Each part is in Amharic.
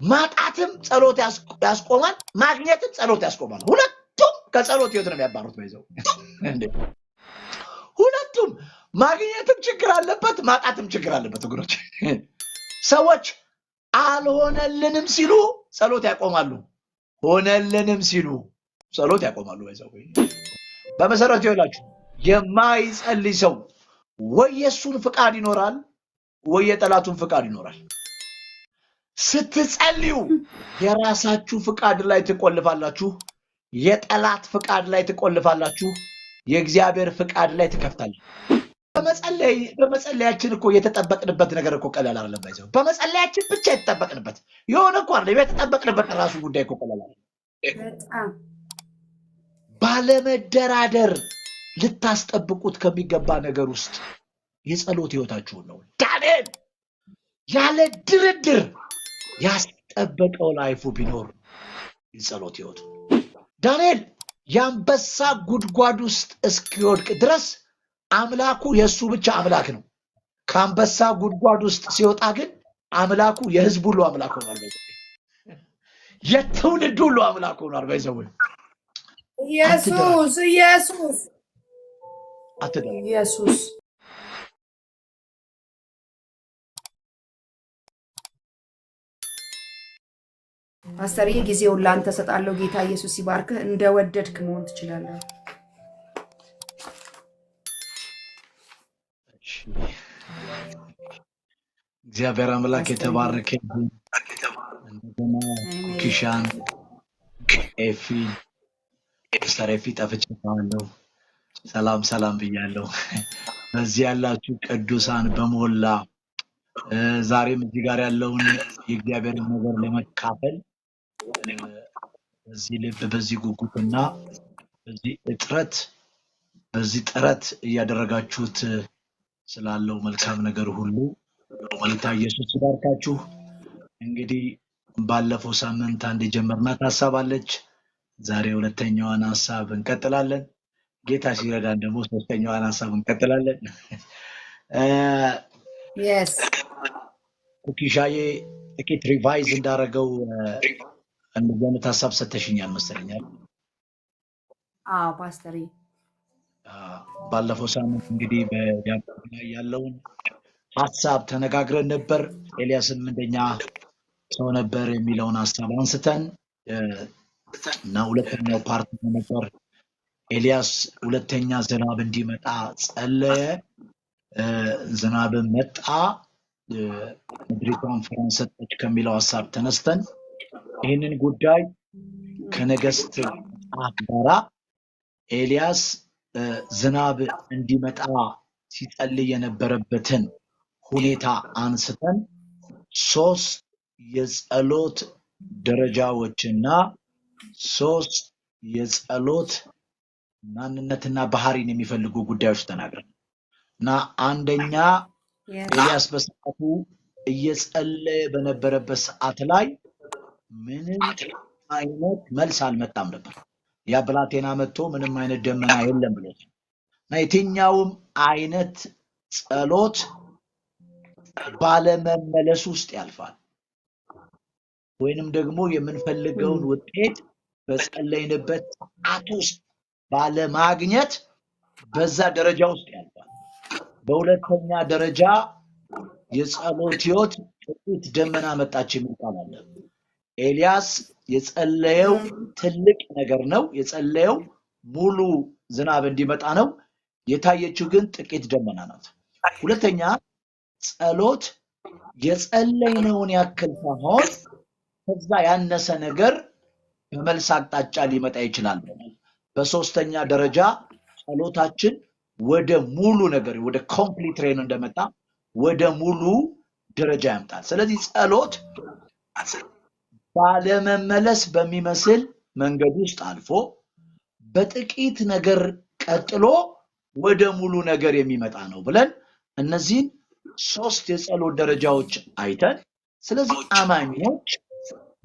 ማጣትም ጸሎት ያስቆማል ማግኘትም ጸሎት ያስቆማል ሁለቱም ከጸሎት ህይወት ነው የሚያባሩት ባይዘው እንዴ ሁለቱም ማግኘትም ችግር አለበት ማጣትም ችግር አለበት ወገኖች ሰዎች አልሆነልንም ሲሉ ጸሎት ያቆማሉ ሆነልንም ሲሉ ጸሎት ያቆማሉ ባይዘው በመሰረቱ ይላችሁ የማይጸልይ ሰው ወይ የሱን ፍቃድ ይኖራል ወይ የጠላቱን ፍቃድ ይኖራል ስትጸልዩ የራሳችሁ ፍቃድ ላይ ትቆልፋላችሁ የጠላት ፍቃድ ላይ ትቆልፋላችሁ የእግዚአብሔር ፍቃድ ላይ ትከፍታላችሁ በመጸለያችን እኮ የተጠበቅንበት ነገር እኮ ቀላል አይደለም ባይዘው በመጸለያችን ብቻ የተጠበቅንበት የሆነ እኮ አይደለም የተጠበቅንበት ራሱ ጉዳይ እኮ ቀላል አይደለም ባለመደራደር ልታስጠብቁት ከሚገባ ነገር ውስጥ የጸሎት ህይወታችሁ ነው ዳንኤል ያለ ድርድር ያስጠበቀው ላይፉ ቢኖር የጸሎት ህይወቱ ዳንኤል ያንበሳ ጉድጓድ ውስጥ እስኪወድቅ ድረስ አምላኩ የሱ ብቻ አምላክ ነው ካንበሳ ጉድጓድ ውስጥ ሲወጣ ግን አምላኩ የህዝብ ሁሉ አምላክ ሆኗል የትውልድ ሁሉ አምላክ ሆኗል ባይዘው ኢየሱስ ፓስተር ጊዜውን ላንተ ሰጣለሁ ጌታ ኢየሱስ ይባርክህ እንደወደድክ መሆን ትችላለህ እግዚአብሔር አምላክ የተባረከ እንደገና ኪሻን ኤፊ ፓስተር ጠፍቻለሁ ሰላም ብያለሁ በዚህ ያላችሁ ቅዱሳን በመላ ዛሬም እዚህ ጋር ያለውን የእግዚአብሔር ነገር ለመካፈል በዚህ ልብ በዚህ ጉጉትና በዚህ ጥረት እያደረጋችሁት ስላለው መልካም ነገር ሁሉ ጌታ ኢየሱስ ይባርካችሁ እንግዲህ ባለፈው ሳምንት አንድ የጀመርናት ሐሳብ አለች ዛሬ ሁለተኛዋን ሐሳብ እንቀጥላለን ጌታ ሲረዳን ደግሞ ሶስተኛዋን ሐሳብ እንቀጥላለን yes ኩኪሻዬ ጥቂት ሪቫይዝ እንዳረገው እንደዚህ ሐሳብ ሰተሽኛል መሰለኛል ፓስተር ባለፈው ሳምንት እንግዲህ በያዕቆብ ላይ ያለውን ሐሳብ ተነጋግረን ነበር ኤልያስም እንደኛ ሰው ነበር የሚለውን ሐሳብ አንስተን እና ሁለተኛው ፓርት ነበር ኤልያስ ሁለተኛ ዝናብ እንዲመጣ ጸለየ ዝናብ መጣ ምድሪቷን ፍሬን ሰጠች ከሚለው ሐሳብ ተነስተን ይህንን ጉዳይ ከነገስት አባራ ኤልያስ ዝናብ እንዲመጣ ሲጸልይ የነበረበትን ሁኔታ አንስተን ሶስት የጸሎት ደረጃዎችና ሶስት የጸሎት ማንነትና ባህሪን የሚፈልጉ ጉዳዮች ተናግረን እና አንደኛ ኤልያስ በሰዓቱ እየጸለየ በነበረበት ሰዓት ላይ ምንም አይነት መልስ አልመጣም ነበር ያ ብላቴና መጥቶ ምንም አይነት ደመና የለም ብሎ እና የትኛውም አይነት ጸሎት ባለመመለስ ውስጥ ያልፋል ወይንም ደግሞ የምንፈልገውን ውጤት በጸለይንበት ሰዓት ውስጥ ባለማግኘት በዛ ደረጃ ውስጥ ያልፋል በሁለተኛ ደረጃ የጸሎት ህይወት ጥቂት ደመና መጣች የሚባል ኤልያስ የጸለየው ትልቅ ነገር ነው የጸለየው ሙሉ ዝናብ እንዲመጣ ነው የታየችው ግን ጥቂት ደመና ናት ሁለተኛ ጸሎት የጸለይነውን ያክል ሳይሆን ከዛ ያነሰ ነገር በመልስ አቅጣጫ ሊመጣ ይችላል በሶስተኛ ደረጃ ጸሎታችን ወደ ሙሉ ነገር ወደ ኮምፕሊት ሬን እንደመጣ ወደ ሙሉ ደረጃ ያመጣል ስለዚህ ጸሎት ባለመመለስ በሚመስል መንገድ ውስጥ አልፎ በጥቂት ነገር ቀጥሎ ወደ ሙሉ ነገር የሚመጣ ነው ብለን እነዚህን ሶስት የጸሎት ደረጃዎች አይተን ስለዚህ አማኞች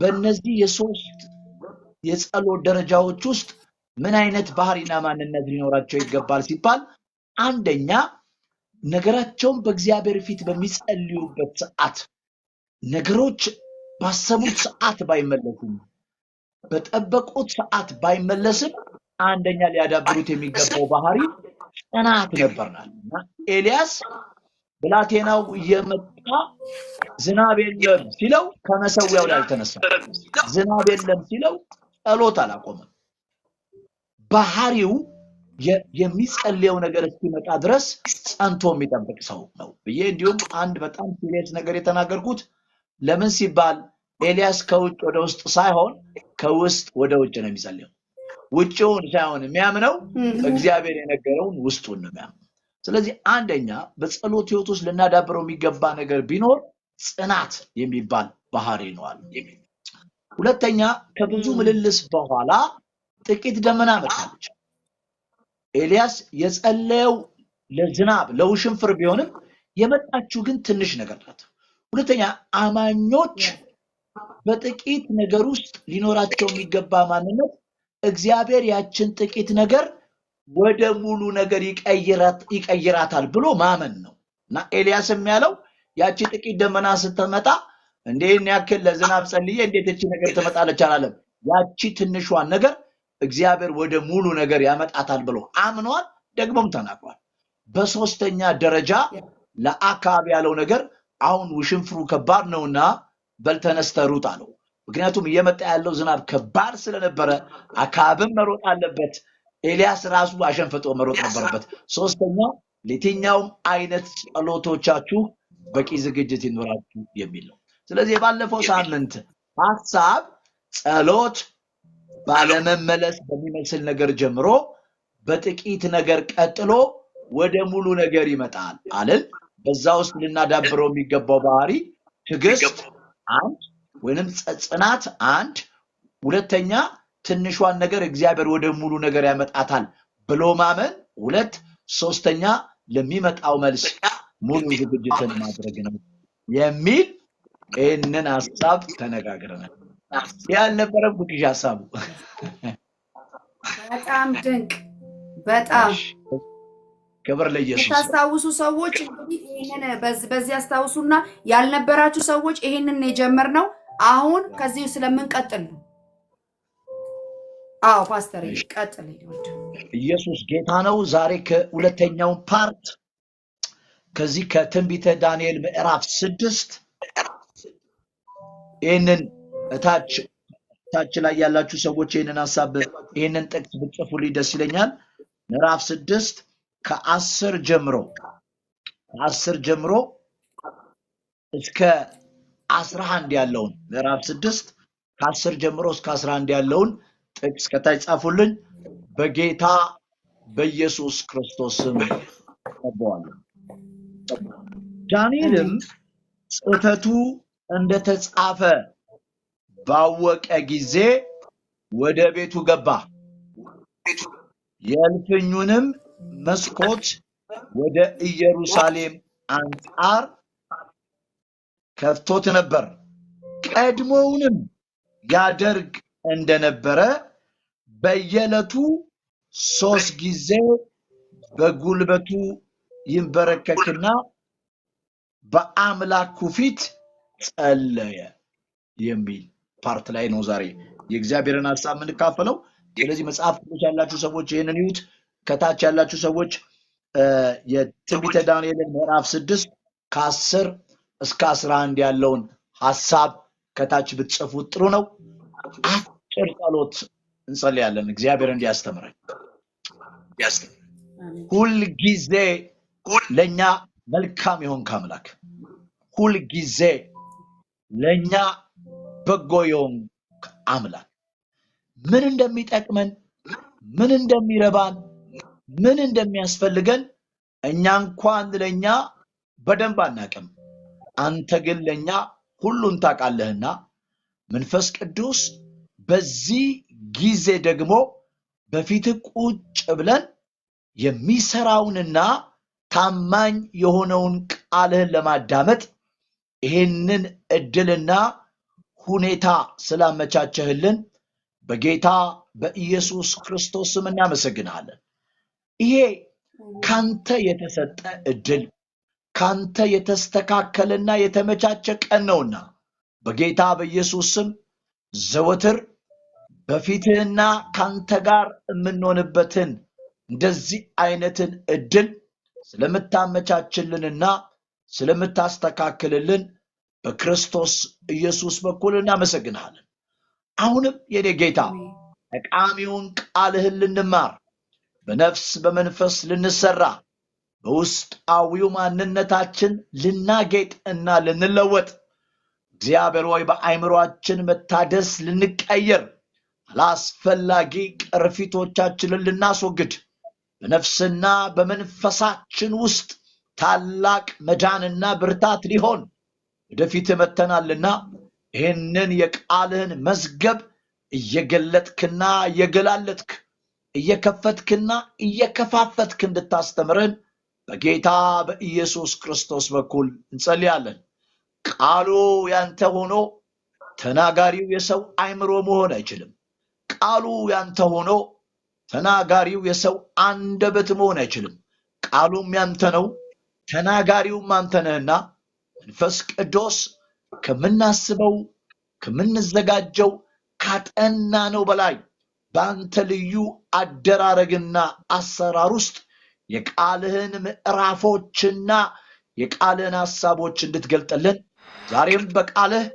በእነዚህ የሶስት የጸሎት ደረጃዎች ውስጥ ምን አይነት ባህሪና ማንነት ሊኖራቸው ይገባል ሲባል አንደኛ ነገራቸውን በእግዚአብሔር ፊት በሚጸልዩበት ሰዓት ነገሮች ባሰቡት ሰዓት ባይመለሱም በጠበቁት ሰዓት ባይመለስም አንደኛ ሊያዳብሩት የሚገባው ባህሪ ጽናት ነበርናልና ኤልያስ ብላቴናው እየመጣ ዝናብ የለም ሲለው ከመሰዊያው ላይ አልተነሳም። ዝናብ የለም ሲለው ጸሎት አላቆመም። ባህሪው የሚጸልየው ነገር እስኪመጣ ድረስ ጸንቶ የሚጠብቅ ሰው ነው ብዬ እንዲሁም አንድ በጣም ሲሪየስ ነገር የተናገርኩት ለምን ሲባል ኤልያስ ከውጭ ወደ ውስጥ ሳይሆን ከውስጥ ወደ ውጭ ነው የሚጸልየው። ውጭውን ሳይሆን የሚያምነው እግዚአብሔር የነገረውን ውስጡን ነው የሚያምነው። ስለዚህ አንደኛ በጸሎት ህይወት ውስጥ ልናዳብረው የሚገባ ነገር ቢኖር ጽናት የሚባል ባህሪ ነው አለ። ሁለተኛ ከብዙ ምልልስ በኋላ ጥቂት ደመና መጣች። ኤልያስ የጸለየው ለዝናብ ለውሽንፍር ቢሆንም የመጣችው ግን ትንሽ ነገር ናት። ሁለተኛ አማኞች በጥቂት ነገር ውስጥ ሊኖራቸው የሚገባ ማንነት እግዚአብሔር ያችን ጥቂት ነገር ወደ ሙሉ ነገር ይቀይራታል ብሎ ማመን ነው። እና ኤልያስም ያለው ያቺ ጥቂት ደመና ስትመጣ እንዴት ያክል ለዝናብ ጸልዬ እንዴት እቺ ነገር ትመጣለች አላለም። ያቺ ትንሿን ነገር እግዚአብሔር ወደ ሙሉ ነገር ያመጣታል ብሎ አምኗል፣ ደግሞም ተናግሯል። በሶስተኛ ደረጃ ለአካብ ያለው ነገር አሁን ውሽንፍሩ ከባድ ነውና በልተነስተህ ሩጥ አለው። ምክንያቱም እየመጣ ያለው ዝናብ ከባድ ስለነበረ አካብም መሮጥ አለበት፣ ኤልያስ ራሱ አሸንፍጦ መሮጥ ነበረበት። ሶስተኛ ለየትኛውም አይነት ጸሎቶቻችሁ በቂ ዝግጅት ይኖራችሁ የሚል ነው። ስለዚህ የባለፈው ሳምንት ሐሳብ ጸሎት ባለመመለስ በሚመስል ነገር ጀምሮ በጥቂት ነገር ቀጥሎ ወደ ሙሉ ነገር ይመጣል አለን። በዛ ውስጥ ልናዳብረው የሚገባው ባህሪ ትዕግስት አንድ ወይንም ጽናት አንድ፣ ሁለተኛ ትንሿን ነገር እግዚአብሔር ወደ ሙሉ ነገር ያመጣታል ብሎ ማመን ሁለት፣ ሶስተኛ ለሚመጣው መልስ ሙሉ ዝግጅትን ማድረግ ነው የሚል ይህንን ሐሳብ ተነጋግረናል። ያልነበረም ጉድሽ ሐሳቡ በጣም ድንቅ በጣም ክብር ለኢየሱስ። ታስታውሱ ሰዎች እንግዲህ ይሄንን በዚህ አስታውሱና ያልነበራችሁ ሰዎች ይሄንን የጀመርነው አሁን ከዚህ ስለምንቀጥል ነው። አዎ ፓስተር ይቀጥል። ኢየሱስ ጌታ ነው። ዛሬ ከሁለተኛው ፓርት ከዚህ ከትንቢተ ዳንኤል ምዕራፍ 6 ይሄንን ታች ላይ ያላችሁ ሰዎች ይሄንን ሐሳብ ይሄንን ጥቅስ ብትጽፉልኝ ደስ ይለኛል። ምዕራፍ 6 ከ10 ጀምሮ እስከ 11 ያለውን ምዕራፍ 6 ከ10 ጀምሮ እስከ 11 ያለውን ጥቅስ ከታች ጻፉልኝ። በጌታ በኢየሱስ ክርስቶስ ስም ተባዋለሁ። ዳንኤልም ጽሕፈቱ እንደተጻፈ ባወቀ ጊዜ ወደ ቤቱ ገባ። የእልፍኙንም መስኮት ወደ ኢየሩሳሌም አንጻር ከፍቶት ነበር። ቀድሞውንም ያደርግ እንደነበረ በየዕለቱ 3 ጊዜ በጉልበቱ ይንበረከክና በአምላኩ ፊት ጸለየ የሚል ፓርት ላይ ነው ዛሬ የእግዚአብሔርን ሐሳብ የምንካፈለው። ስለዚህ መጽሐፍ ቅዱስ ያላችሁ ሰዎች ይሄንን ይዩት። ከታች ያላችሁ ሰዎች የትንቢተ ዳንኤልን ምዕራፍ 6 ከ10 እስከ 11 ያለውን ሐሳብ ከታች ብትጽፉት ጥሩ ነው። አጭር ጸሎት እንጸልያለን እግዚአብሔር እንዲያስተምረን። ሁል ጊዜ ለኛ መልካም ይሆንክ አምላክ፣ ሁል ጊዜ ለኛ በጎ ይሆንክ አምላክ፣ ምን እንደሚጠቅመን ምን እንደሚረባን ምን እንደሚያስፈልገን እኛ እንኳን ለኛ በደንብ አናቅም። አንተ ግን ለኛ ሁሉን ታውቃለህና መንፈስ ቅዱስ በዚህ ጊዜ ደግሞ በፊት ቁጭ ብለን የሚሰራውንና ታማኝ የሆነውን ቃልህን ለማዳመጥ ይሄንን እድልና ሁኔታ ስላመቻቸህልን በጌታ በኢየሱስ ክርስቶስ ስም እናመሰግናለን። ይሄ ካንተ የተሰጠ እድል ካንተ የተስተካከለና የተመቻቸ ቀን ነውና በጌታ በኢየሱስ ስም ዘወትር በፊትህና ካንተ ጋር የምንሆንበትን እንደዚህ አይነትን እድል ስለምታመቻችልንና ስለምታስተካክልልን በክርስቶስ ኢየሱስ በኩል እናመሰግናለን። አሁንም የኔ ጌታ ጠቃሚውን ቃልህን ልንማር በነፍስ በመንፈስ ልንሰራ በውስጣዊው ማንነታችን ልናጌጥ እና ልንለወጥ እግዚአብሔር ሆይ በአእምሮአችን መታደስ ልንቀየር አላስፈላጊ ቅርፊቶቻችንን ልናስወግድ በነፍስና በመንፈሳችን ውስጥ ታላቅ መዳንና ብርታት ሊሆን ወደፊት መተናልና ይህንን የቃልህን መዝገብ እየገለጥክና እየገላለጥክ እየከፈትክና እየከፋፈትክ እንድታስተምረን በጌታ በኢየሱስ ክርስቶስ በኩል እንጸልያለን። ቃሉ ያንተ ሆኖ ተናጋሪው የሰው አእምሮ መሆን አይችልም። ቃሉ ያንተ ሆኖ ተናጋሪው የሰው አንደበት መሆን አይችልም። ቃሉም ያንተ ነው፣ ተናጋሪውም አንተ ነህና መንፈስ ቅዱስ ከምናስበው ከምንዘጋጀው ካጠናነው በላይ በአንተ ልዩ አደራረግና አሰራር ውስጥ የቃልህን ምዕራፎችና የቃልህን ሐሳቦች እንድትገልጥልን ዛሬም በቃልህ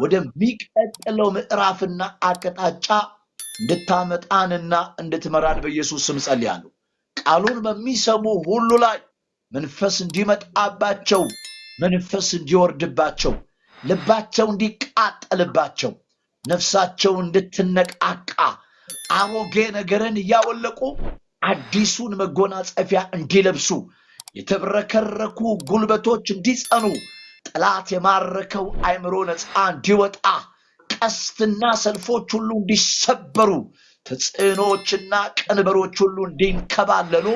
ወደሚቀጥለው ምዕራፍና አቅጣጫ እንድታመጣንና እንድትመራን በኢየሱስ ስም ጸልያለሁ። ቃሉን በሚሰሙ ሁሉ ላይ መንፈስ እንዲመጣባቸው፣ መንፈስ እንዲወርድባቸው፣ ልባቸው እንዲቃጠልባቸው፣ ነፍሳቸው እንድትነቃቃ አሮጌ ነገርን እያወለቁ አዲሱን መጎናጸፊያ እንዲለብሱ የተብረከረኩ ጉልበቶች እንዲጸኑ ጠላት የማረከው አእምሮ ነፃ እንዲወጣ ቀስትና ሰልፎች ሁሉ እንዲሰበሩ ተጽዕኖችና ቀንበሮች ሁሉ እንዲንከባለሉ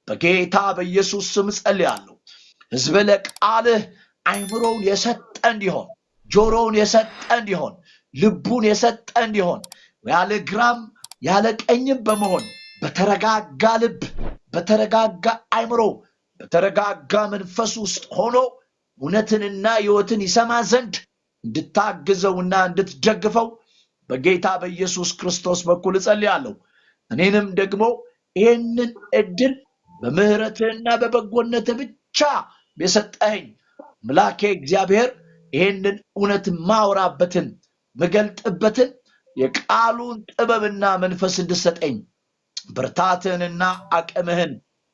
በጌታ በኢየሱስ ስም ጸልያለሁ። ሕዝብ ለቃልህ አእምሮውን የሰጠ እንዲሆን፣ ጆሮውን የሰጠ እንዲሆን፣ ልቡን የሰጠ እንዲሆን ያለ ግራም ያለ ቀኝም በመሆን በተረጋጋ ልብ በተረጋጋ አእምሮ በተረጋጋ መንፈስ ውስጥ ሆኖ እውነትንና ሕይወትን ይሰማ ዘንድ እንድታግዘውና እንድትደግፈው በጌታ በኢየሱስ ክርስቶስ በኩል እጸልያለሁ። እኔንም ደግሞ ይህንን እድል በምህረትህና በበጎነትህ ብቻ የሰጠኸኝ አምላኬ እግዚአብሔር ይህንን እውነት ማውራበትን ምገልጥበትን የቃሉን ጥበብና መንፈስ እንድሰጠኝ ብርታትህንና አቅምህን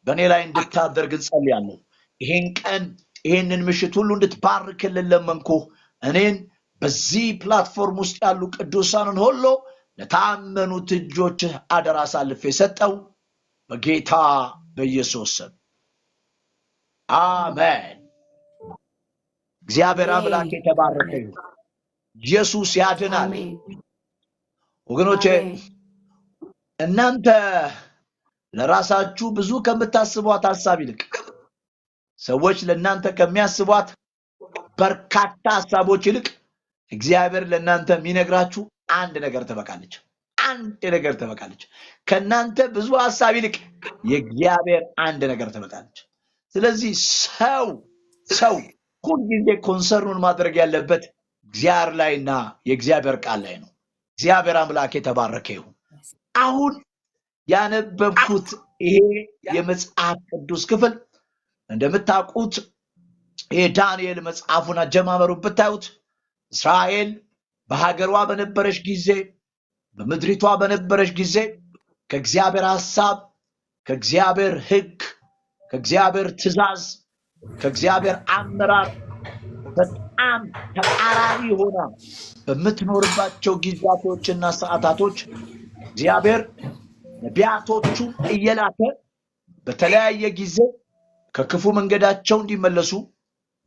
በእኔ ላይ እንድታደርግ እንጸልያለሁ። ይህን ቀን ይህንን ምሽት ሁሉ እንድትባርክልን ለመንኩህ። እኔን በዚህ ፕላትፎርም ውስጥ ያሉ ቅዱሳንን ሁሉ ለታመኑት እጆችህ አደራ አሳልፌ ሰጠው በጌታ በኢየሱስ ስም አሜን። እግዚአብሔር አምላክ የተባረከ ይሁን። ኢየሱስ ያድናል። ወገኖቼ እናንተ ለራሳችሁ ብዙ ከምታስቧት ሐሳብ ይልቅ ሰዎች ለእናንተ ከሚያስቧት በርካታ ሐሳቦች ይልቅ እግዚአብሔር ለእናንተ የሚነግራችሁ አንድ ነገር ትበቃለች። አንድ ነገር ትበቃለች። ከእናንተ ብዙ ሐሳብ ይልቅ የእግዚአብሔር አንድ ነገር ትበቃለች። ስለዚህ ሰው ሁልጊዜ ኮንሰርኑን ማድረግ ያለበት እግዚአብሔር ላይና የእግዚአብሔር ቃል ላይ ነው። እግዚአብሔር አምላክ የተባረከ ይሁን። አሁን ያነበብኩት ይሄ የመጽሐፍ ቅዱስ ክፍል እንደምታውቁት የዳንኤል መጽሐፉን አጀማመሩ ብታዩት እስራኤል በሀገሯ በነበረች ጊዜ በምድሪቷ በነበረች ጊዜ ከእግዚአብሔር ሐሳብ ከእግዚአብሔር ሕግ ከእግዚአብሔር ትእዛዝ ከእግዚአብሔር አመራር በጣም ተቃራኒ ሆና በምትኖርባቸው ጊዜያቶችና ሰዓታቶች እግዚአብሔር ነቢያቶቹን እየላከ በተለያየ ጊዜ ከክፉ መንገዳቸው እንዲመለሱ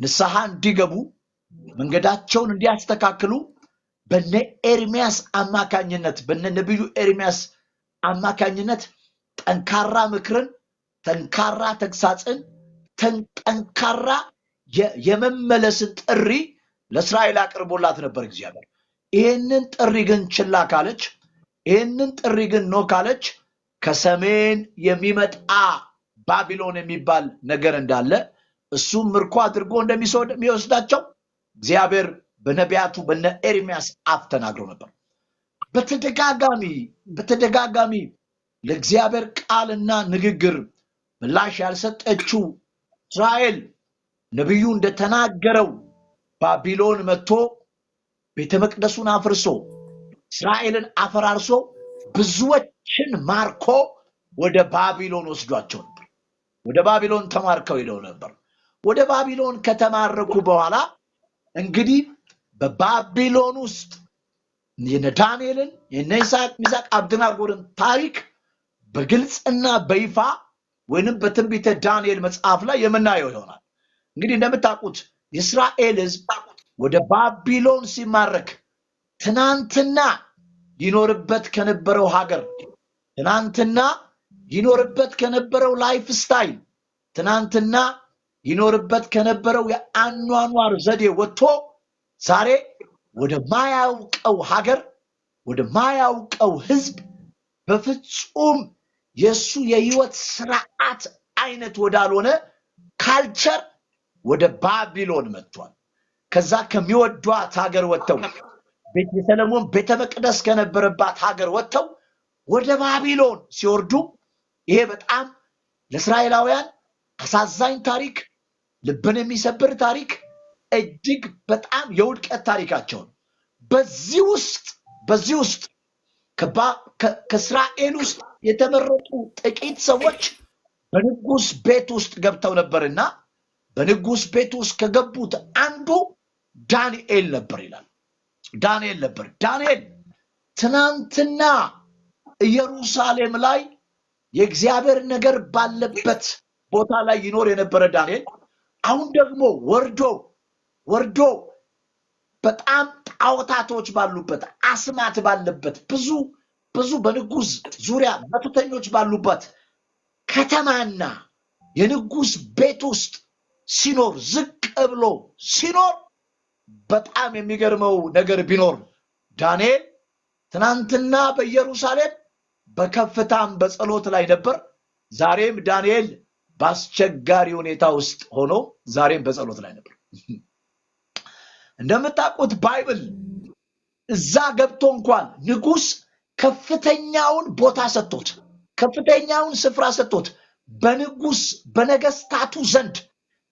ንስሐ እንዲገቡ መንገዳቸውን እንዲያስተካክሉ በነ ኤርሚያስ አማካኝነት በነ ነብዩ ኤርሚያስ አማካኝነት ጠንካራ ምክርን ጠንካራ ተግሳጽን ጠንካራ የመመለስን ጥሪ ለእስራኤል አቅርቦላት ነበር እግዚአብሔር። ይህንን ጥሪ ግን ችላ ካለች፣ ይህንን ጥሪ ግን ኖ ካለች ከሰሜን የሚመጣ ባቢሎን የሚባል ነገር እንዳለ እሱም ምርኮ አድርጎ እንደሚወስዳቸው እግዚአብሔር በነቢያቱ በነ ኤርሚያስ አፍ ተናግረው ነበር። በተደጋጋሚ ለእግዚአብሔር ቃልና ንግግር ምላሽ ያልሰጠችው እስራኤል ነብዩ እንደተናገረው ባቢሎን መጥቶ ቤተ መቅደሱን አፍርሶ እስራኤልን አፈራርሶ ብዙዎችን ማርኮ ወደ ባቢሎን ወስዷቸው ነበር። ወደ ባቢሎን ተማርከው ሄደው ነበር። ወደ ባቢሎን ከተማረኩ በኋላ እንግዲህ በባቢሎን ውስጥ የነ ዳንኤልን የነ ሚሳቅ አብደናጎርን ታሪክ በግልጽና በይፋ ወይንም በትንቢተ ዳንኤል መጽሐፍ ላይ የምናየው ይሆናል። እንግዲህ እንደምታውቁት የእስራኤል ሕዝብ ወደ ባቢሎን ሲማረክ ትናንትና ይኖርበት ከነበረው ሀገር፣ ትናንትና ይኖርበት ከነበረው ላይፍ ስታይል፣ ትናንትና ይኖርበት ከነበረው የአኗኗር ዘዴ ወጥቶ ዛሬ ወደ ማያውቀው ሀገር፣ ወደ ማያውቀው ሕዝብ በፍጹም የሱ የህይወት ስርዓት አይነት ወዳልሆነ ካልቸር ወደ ባቢሎን መጥቷል። ከዛ ከሚወዷት ሀገር ወጥተው ሰለሞን ቤተ መቅደስ ከነበረባት ሀገር ወጥተው ወደ ባቢሎን ሲወርዱ ይሄ በጣም ለእስራኤላውያን አሳዛኝ ታሪክ፣ ልብን የሚሰብር ታሪክ፣ እጅግ በጣም የውድቀት ታሪካቸው ነው። በዚህ ውስጥ ከእስራኤል ውስጥ የተመረጡ ጥቂት ሰዎች በንጉስ ቤት ውስጥ ገብተው ነበርና በንጉስ ቤት ውስጥ ከገቡት አንዱ ዳንኤል ነበር ይላል። ዳንኤል ትናንትና ኢየሩሳሌም ላይ የእግዚአብሔር ነገር ባለበት ቦታ ላይ ይኖር የነበረ ዳንኤል አሁን ደግሞ ወርዶ በጣም ጣዖታቶች ባሉበት፣ አስማት ባለበት፣ ብዙ በንጉስ ዙሪያ መተተኞች ባሉበት ከተማና የንጉስ ቤት ውስጥ ሲኖር፣ ዝቅ ብሎ ሲኖር በጣም የሚገርመው ነገር ቢኖር ዳንኤል ትናንትና በኢየሩሳሌም በከፍታም በጸሎት ላይ ነበር። ዛሬም ዳንኤል በአስቸጋሪ ሁኔታ ውስጥ ሆኖ ዛሬም በጸሎት ላይ ነበር። እንደምታውቁት ባይብል እዛ ገብቶ እንኳን ንጉስ ከፍተኛውን ቦታ ሰጥቶት፣ ከፍተኛውን ስፍራ ሰጥቶት በንጉስ በነገስታቱ ዘንድ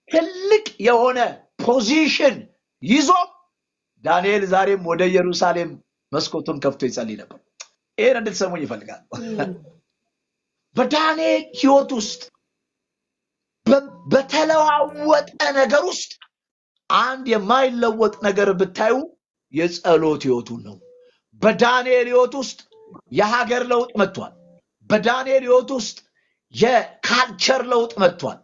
ትልቅ የሆነ ፖዚሽን ይዞ ዳንኤል ዛሬም ወደ ኢየሩሳሌም መስኮቱን ከፍቶ ይጸልይ ነበር። ይሄን እንድትሰሙኝ ይፈልጋል። በዳንኤል ህይወት ውስጥ በተለዋወጠ ነገር ውስጥ አንድ የማይለወጥ ነገር ብታዩ የጸሎት ህይወቱን ነው። በዳንኤል ህይወት ውስጥ የሀገር ለውጥ መጥቷል። በዳንኤል ህይወት ውስጥ የካልቸር ለውጥ መጥቷል።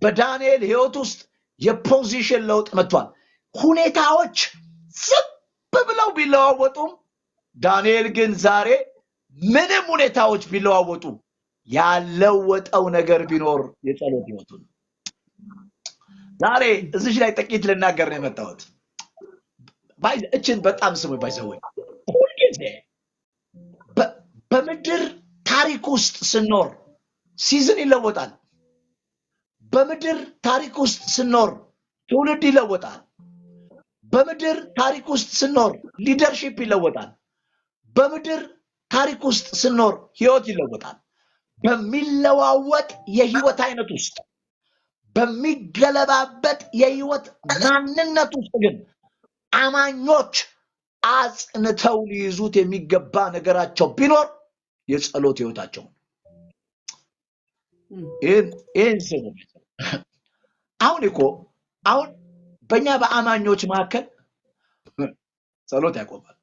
በዳንኤል ህይወት ውስጥ የፖዚሽን ለውጥ መጥቷል። ሁኔታዎች ዝም ብለው ቢለዋወጡም ዳንኤል ግን ዛሬ ምንም ሁኔታዎች ቢለዋወጡ ያለወጠው ነገር ቢኖር የጸሎት ህይወቱ ነው። ዛሬ እዚህ ላይ ጥቂት ልናገር ነው የመጣሁት። እችን በጣም ስሙ ባይዘወይ ሁልጊዜ በምድር ታሪክ ውስጥ ስኖር ሲዝን ይለወጣል። በምድር ታሪክ ውስጥ ስኖር ትውልድ ይለወጣል። በምድር ታሪክ ውስጥ ስኖር ሊደርሺፕ ይለወጣል። በምድር ታሪክ ውስጥ ስኖር ህይወት ይለወጣል። በሚለዋወጥ የህይወት አይነት ውስጥ በሚገለባበጥ የህይወት ማንነት ውስጥ ግን አማኞች አጽንተው ሊይዙት የሚገባ ነገራቸው ቢኖር የጸሎት ህይወታቸው። ይህን ስሙ። አሁን በእኛ በአማኞች መካከል ጸሎት ያቆማል።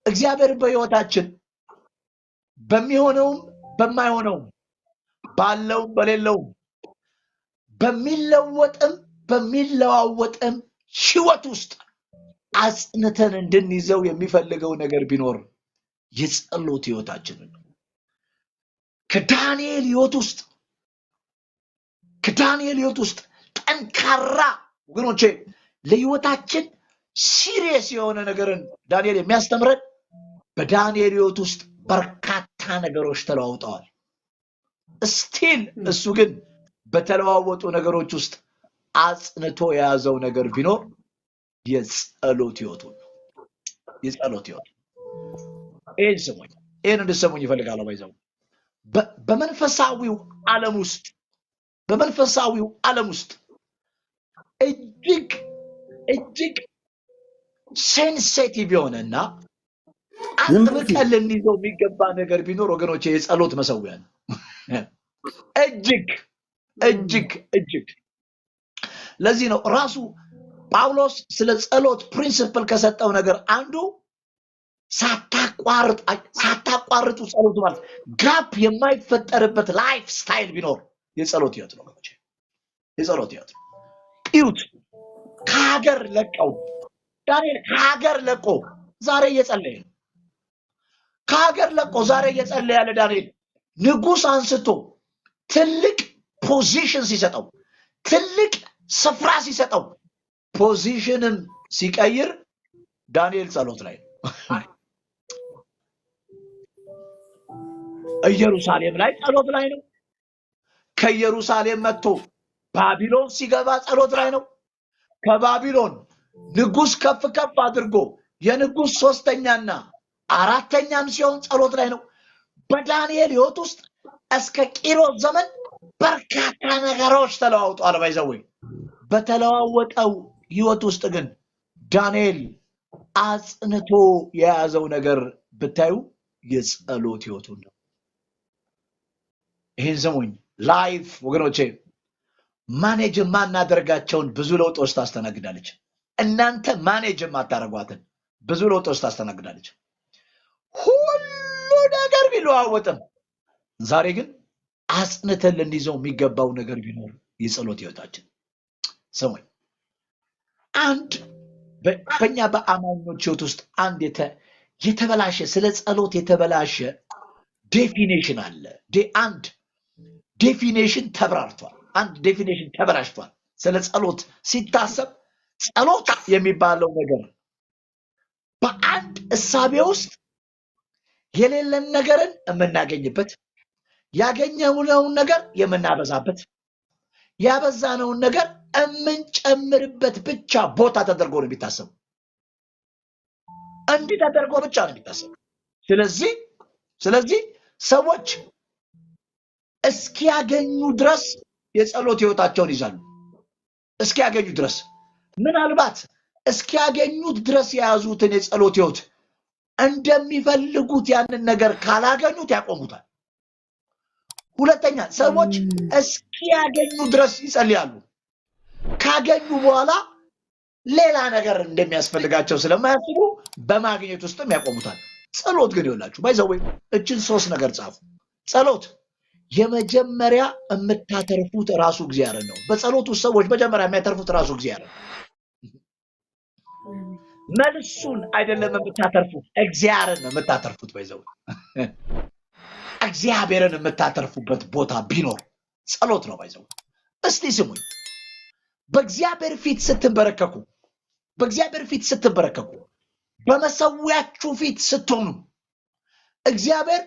እግዚአብሔር በህይወታችን በሚሆነውም በማይሆነውም ባለውም በሌለውም በሚለወጥም በሚለዋወጥም ህይወት ውስጥ አጽንተን እንድንይዘው የሚፈልገው ነገር ቢኖር የጸሎት ህይወታችንን ነው። ከዳንኤል ህይወት ውስጥ ጠንካራ ወገኖቼ ለህይወታችን ሲሪየስ የሆነ ነገርን ዳንኤል የሚያስተምረን በዳንኤል ህይወት ውስጥ በርካታ ነገሮች ተለዋውጠዋል። ስቲል እሱ ግን በተለዋወጡ ነገሮች ውስጥ አጽንቶ የያዘው ነገር ቢኖር የጸሎት ህይወቱ የጸሎት ህይወት ይህን ስሙኝ፣ ይህን እንድሰሙኝ ይፈልጋለሁ። ባይዘው በመንፈሳዊው ዓለም ውስጥ እጅግ ሴንሲቲቭ የሆነና አጥብቀን ልንይዘው የሚገባ ነገር ቢኖር ወገኖቼ የጸሎት መሰዊያ ነው። እጅግ ለዚህ ነው ራሱ ጳውሎስ ስለ ጸሎት ፕሪንሲፕል ከሰጠው ነገር አንዱ ሳታቋርጡ ጸሎት ማለት ጋፕ የማይፈጠርበት ላይፍ ስታይል ቢኖር የጸሎት ህይወት ነው። የጸሎት ህይወት ይሁት ከሀገር ለቀው ዳንኤል ከሀገር ለቆ ዛሬ እየጸለየ ነው። ከሀገር ለቆ ዛሬ እየጸለየ ያለ ዳንኤል ንጉሥ አንስቶ ትልቅ ፖዚሽን ሲሰጠው፣ ትልቅ ስፍራ ሲሰጠው፣ ፖዚሽንም ሲቀይር ዳንኤል ጸሎት ላይ ነው። ኢየሩሳሌም ላይ ጸሎት ላይ ነው። ከኢየሩሳሌም መጥቶ ባቢሎን ሲገባ ጸሎት ላይ ነው። ከባቢሎን ንጉሥ ከፍ አድርጎ የንጉሥ 3ኛና 4ኛም ሲሆን ጸሎት ላይ ነው። በዳንኤል ህይወት ውስጥ እስከ ቂሮስ ዘመን በርካታ ነገሮች ተለዋውጠዋል። ባይዘው በተለዋወጠው ህይወት ውስጥ ግን ዳንኤል አጽንቶ የያዘው ነገር ብታዩ የጸሎት ህይወቱ ነው። ይህን ስሙኝ፣ ላይፍ ወገኖቼ ማኔጅ የማናደርጋቸውን ብዙ ለውጦች ታስተናግዳለች። እናንተ ማኔጅ የማታደርጓትን ብዙ ለውጦች ታስተናግዳለች። ሁሉ ነገር ቢለዋወጥም ዛሬ ግን አጽንተን ልንይዘው የሚገባው ነገር ቢኖር የጸሎት ህይወታችን። ስሙኝ፣ አንድ በእኛ በአማኞች ህይወት ውስጥ አንድ የተበላሸ ስለ ጸሎት የተበላሸ ዴፊኔሽን አለ። አንድ ዴፊኔሽን ተብራርቷል። አንድ ዴፊኔሽን ተበላሽቷል። ስለ ጸሎት ሲታሰብ ጸሎት የሚባለው ነገር በአንድ እሳቤ ውስጥ የሌለን ነገርን የምናገኝበት፣ ያገኘነውን ነገር የምናበዛበት፣ ያበዛነውን ነገር የምንጨምርበት ብቻ ቦታ ተደርጎ ነው የሚታሰቡ። እንዲህ ተደርጎ ብቻ ነው የሚታሰቡ። ስለዚህ ሰዎች እስኪያገኙ ድረስ የጸሎት ህይወታቸውን ይዛሉ። እስኪያገኙ ድረስ ምናልባት እስኪያገኙት ድረስ የያዙትን የጸሎት ህይወት እንደሚፈልጉት ያንን ነገር ካላገኙት ያቆሙታል። ሁለተኛ ሰዎች እስኪያገኙ ድረስ ይጸልያሉ። ካገኙ በኋላ ሌላ ነገር እንደሚያስፈልጋቸው ስለማያስቡ በማግኘት ውስጥም ያቆሙታል። ጸሎት ግን ይኸውላችሁ ባይዘው እችን 3 ነገር ጻፉ። ጸሎት የመጀመሪያ የምታተርፉት ራሱ እግዚአብሔር ነው። በጸሎት ውስጥ ሰዎች መጀመሪያ የሚያተርፉት ራሱ እግዚአብሔር ነው። መልሱን አይደለም የምታተርፉት፣ እግዚአብሔርን ነው የምታተርፉት። ባይዘው እግዚአብሔርን የምታተርፉበት ቦታ ቢኖር ጸሎት ነው። ባይዘው እስቲ ስሙኝ፣ በእግዚአብሔር ፊት ስትበረከኩ በመሰዊያችሁ ፊት ስትሆኑ እግዚአብሔር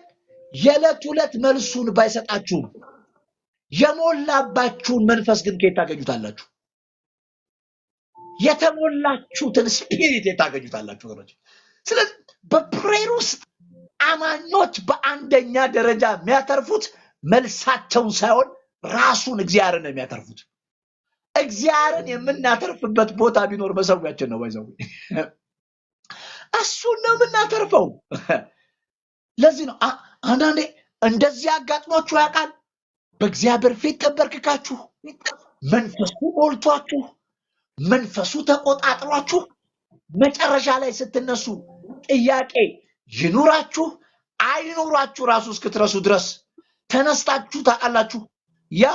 የዕለት ሁለት መልሱን ባይሰጣችሁም የሞላባችሁን መንፈስ ግን ከየት ታገኙታላችሁ? የተሞላችሁትን ስፒሪት የታገኙታላችሁ ወገኖች። ስለዚህ በፕሬየር ውስጥ አማኞች በአንደኛ ደረጃ የሚያተርፉት መልሳቸውን ሳይሆን ራሱን እግዚአብሔርን ነው የሚያተርፉት። እግዚአብሔርን የምናተርፍበት ቦታ ቢኖር መሰዊያችን ነው። ባይዘው እሱን ነው የምናተርፈው። ለዚህ ነው አንዳንዴ እንደዚህ አጋጥሟችሁ ያውቃል? በእግዚአብሔር ፊት ተንበርክካችሁ መንፈሱ ሞልቷችሁ መንፈሱ ተቆጣጥሯችሁ መጨረሻ ላይ ስትነሱ ጥያቄ ይኑራችሁ አይኑራችሁ ራሱ እስክትረሱ ድረስ ተነስታችሁ ታውቃላችሁ። ያ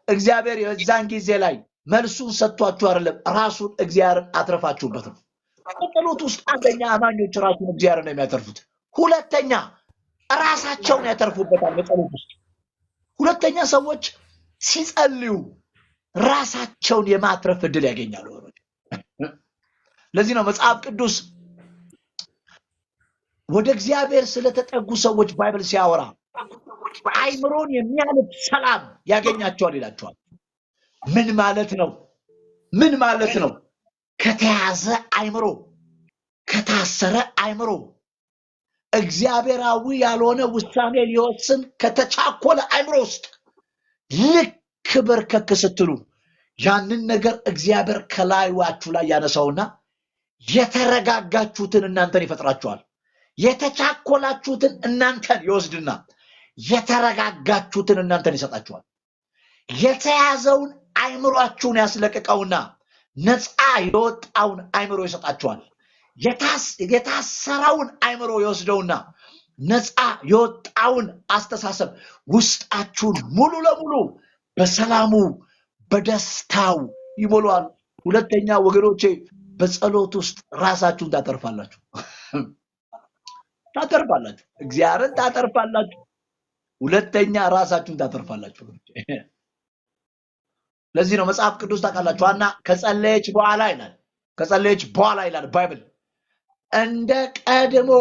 እግዚአብሔር የዛን ጊዜ ላይ መልሱን ሰጥቷችሁ አይደለም፣ ራሱን እግዚአብሔርን አትረፋችሁበት ነው። በጸሎት ውስጥ አንደኛ አማኞች ራሱን እግዚአብሔርን ነው የሚያተርፉት። ሁለተኛ ራሳቸውን ያተርፉበታል በጸሎት ውስጥ። ሁለተኛ ሰዎች ሲጸልዩ ራሳቸውን የማትረፍ እድል ያገኛሉ። ለዚህ ነው መጽሐፍ ቅዱስ ወደ እግዚአብሔር ስለተጠጉ ሰዎች ባይብል ሲያወራ አይምሮን የሚያልፍ ሰላም ያገኛቸዋል ይላቸዋል። ምን ማለት ነው? ከተያዘ አይምሮ ከታሰረ አይምሮ እግዚአብሔራዊ ያልሆነ ውሳኔ ሊወስን ከተቻኮለ አይምሮ ውስጥ ልክ በርከክ ስትሉ ያንን ነገር እግዚአብሔር ከላይዋችሁ ላይ ያነሳውና የተረጋጋችሁትን እናንተን ይፈጥራችኋል። የተቻኮላችሁትን እናንተን ይወስድና የተረጋጋችሁትን እናንተን ይሰጣችኋል። የተያዘውን አይምሯችሁን ያስለቅቀውና ነፃ የወጣውን አይምሮ ይሰጣችኋል። የታሰረውን አይምሮ ይወስደውና ነፃ የወጣውን አስተሳሰብ ውስጣችሁን ሙሉ ለሙሉ በሰላሙ በደስታው ይሞላዋል። ሁለተኛ ወገኖቼ በጸሎት ውስጥ ራሳችሁን ታተርፋላችሁ። እግዚአብሔርን ታተርፋላችሁ። ሁለተኛ ራሳችሁን ታተርፋላችሁ። ለዚህ ነው መጽሐፍ ቅዱስ ታውቃላችሁ እና ከጸለየች በኋላ ይላል ባይብል እንደ ቀድሞ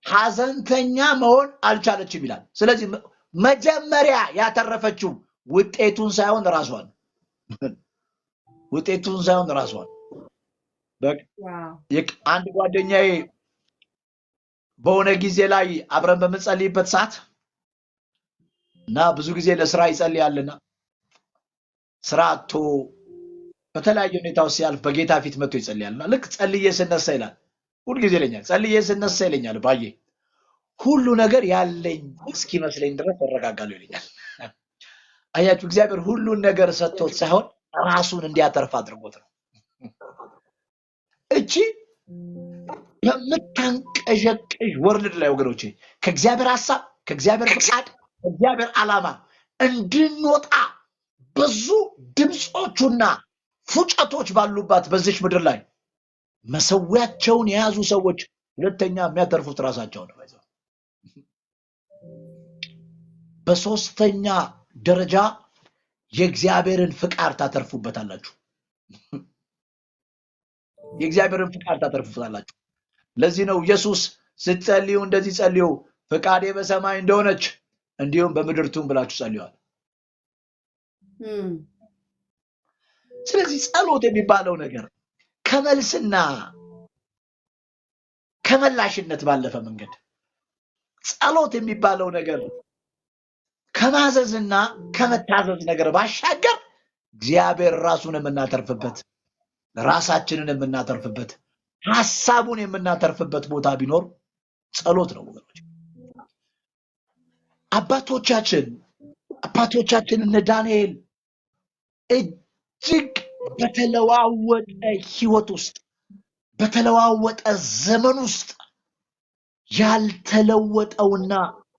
ሐዘንተኛ መሆን አልቻለችም ይላል። ስለዚህ መጀመሪያ ያተረፈችው ውጤቱን ሳይሆን ራሷን አንድ ጓደኛዬ በሆነ ጊዜ ላይ አብረን በምንጸልይበት ሰዓት እና ብዙ ጊዜ ለስራ ይጸልያልና ስራ አጥቶ በተለያየ ሁኔታ ውስጥ ሲያልፍ በጌታ ፊት መጥቶ ይጸልያልና ልክ ጸልዬ ስነሳ ይላል ሁልጊዜ ይለኛል ባዬ ሁሉ ነገር ያለኝ እስኪመስለኝ ድረስ ተረጋጋለሁ ይለኛል። አያችሁ እግዚአብሔር ሁሉን ነገር ሰጥቶት ሳይሆን ራሱን እንዲያተርፍ አድርጎት ነው። እቺ በምታንቀዠቅዥ ወርልድ ላይ ወገኖቼ ከእግዚአብሔር ሐሳብ ከእግዚአብሔር ፍቃድ ከእግዚአብሔር ዓላማ እንድንወጣ ብዙ ድምጾቹና ፉጨቶች ባሉባት በዚች ምድር ላይ መሰዊያቸውን የያዙ ሰዎች ሁለተኛ የሚያተርፉት ራሳቸው ነው። በሶስተኛ ደረጃ የእግዚአብሔርን ፍቃድ ታተርፉበታላችሁ። ለዚህ ነው ኢየሱስ ስትጸልዩ እንደዚህ ጸልዩ፣ ፍቃዴ በሰማይ እንደሆነች እንዲሁም በምድር ትሁን ብላችሁ ጸልዩአል። ስለዚህ ጸሎት የሚባለው ነገር ከመልስና ከመላሽነት ባለፈ መንገድ ጸሎት የሚባለው ነገር ከማዘዝና ከመታዘዝ ነገር ባሻገር እግዚአብሔር ራሱን የምናተርፍበት ራሳችንን የምናተርፍበት ሐሳቡን የምናተርፍበት ቦታ ቢኖር ጸሎት ነው ወገኖች። አባቶቻችን እነ ዳንኤል እጅግ በተለዋወጠ ህይወት ውስጥ በተለዋወጠ ዘመን ውስጥ ያልተለወጠውና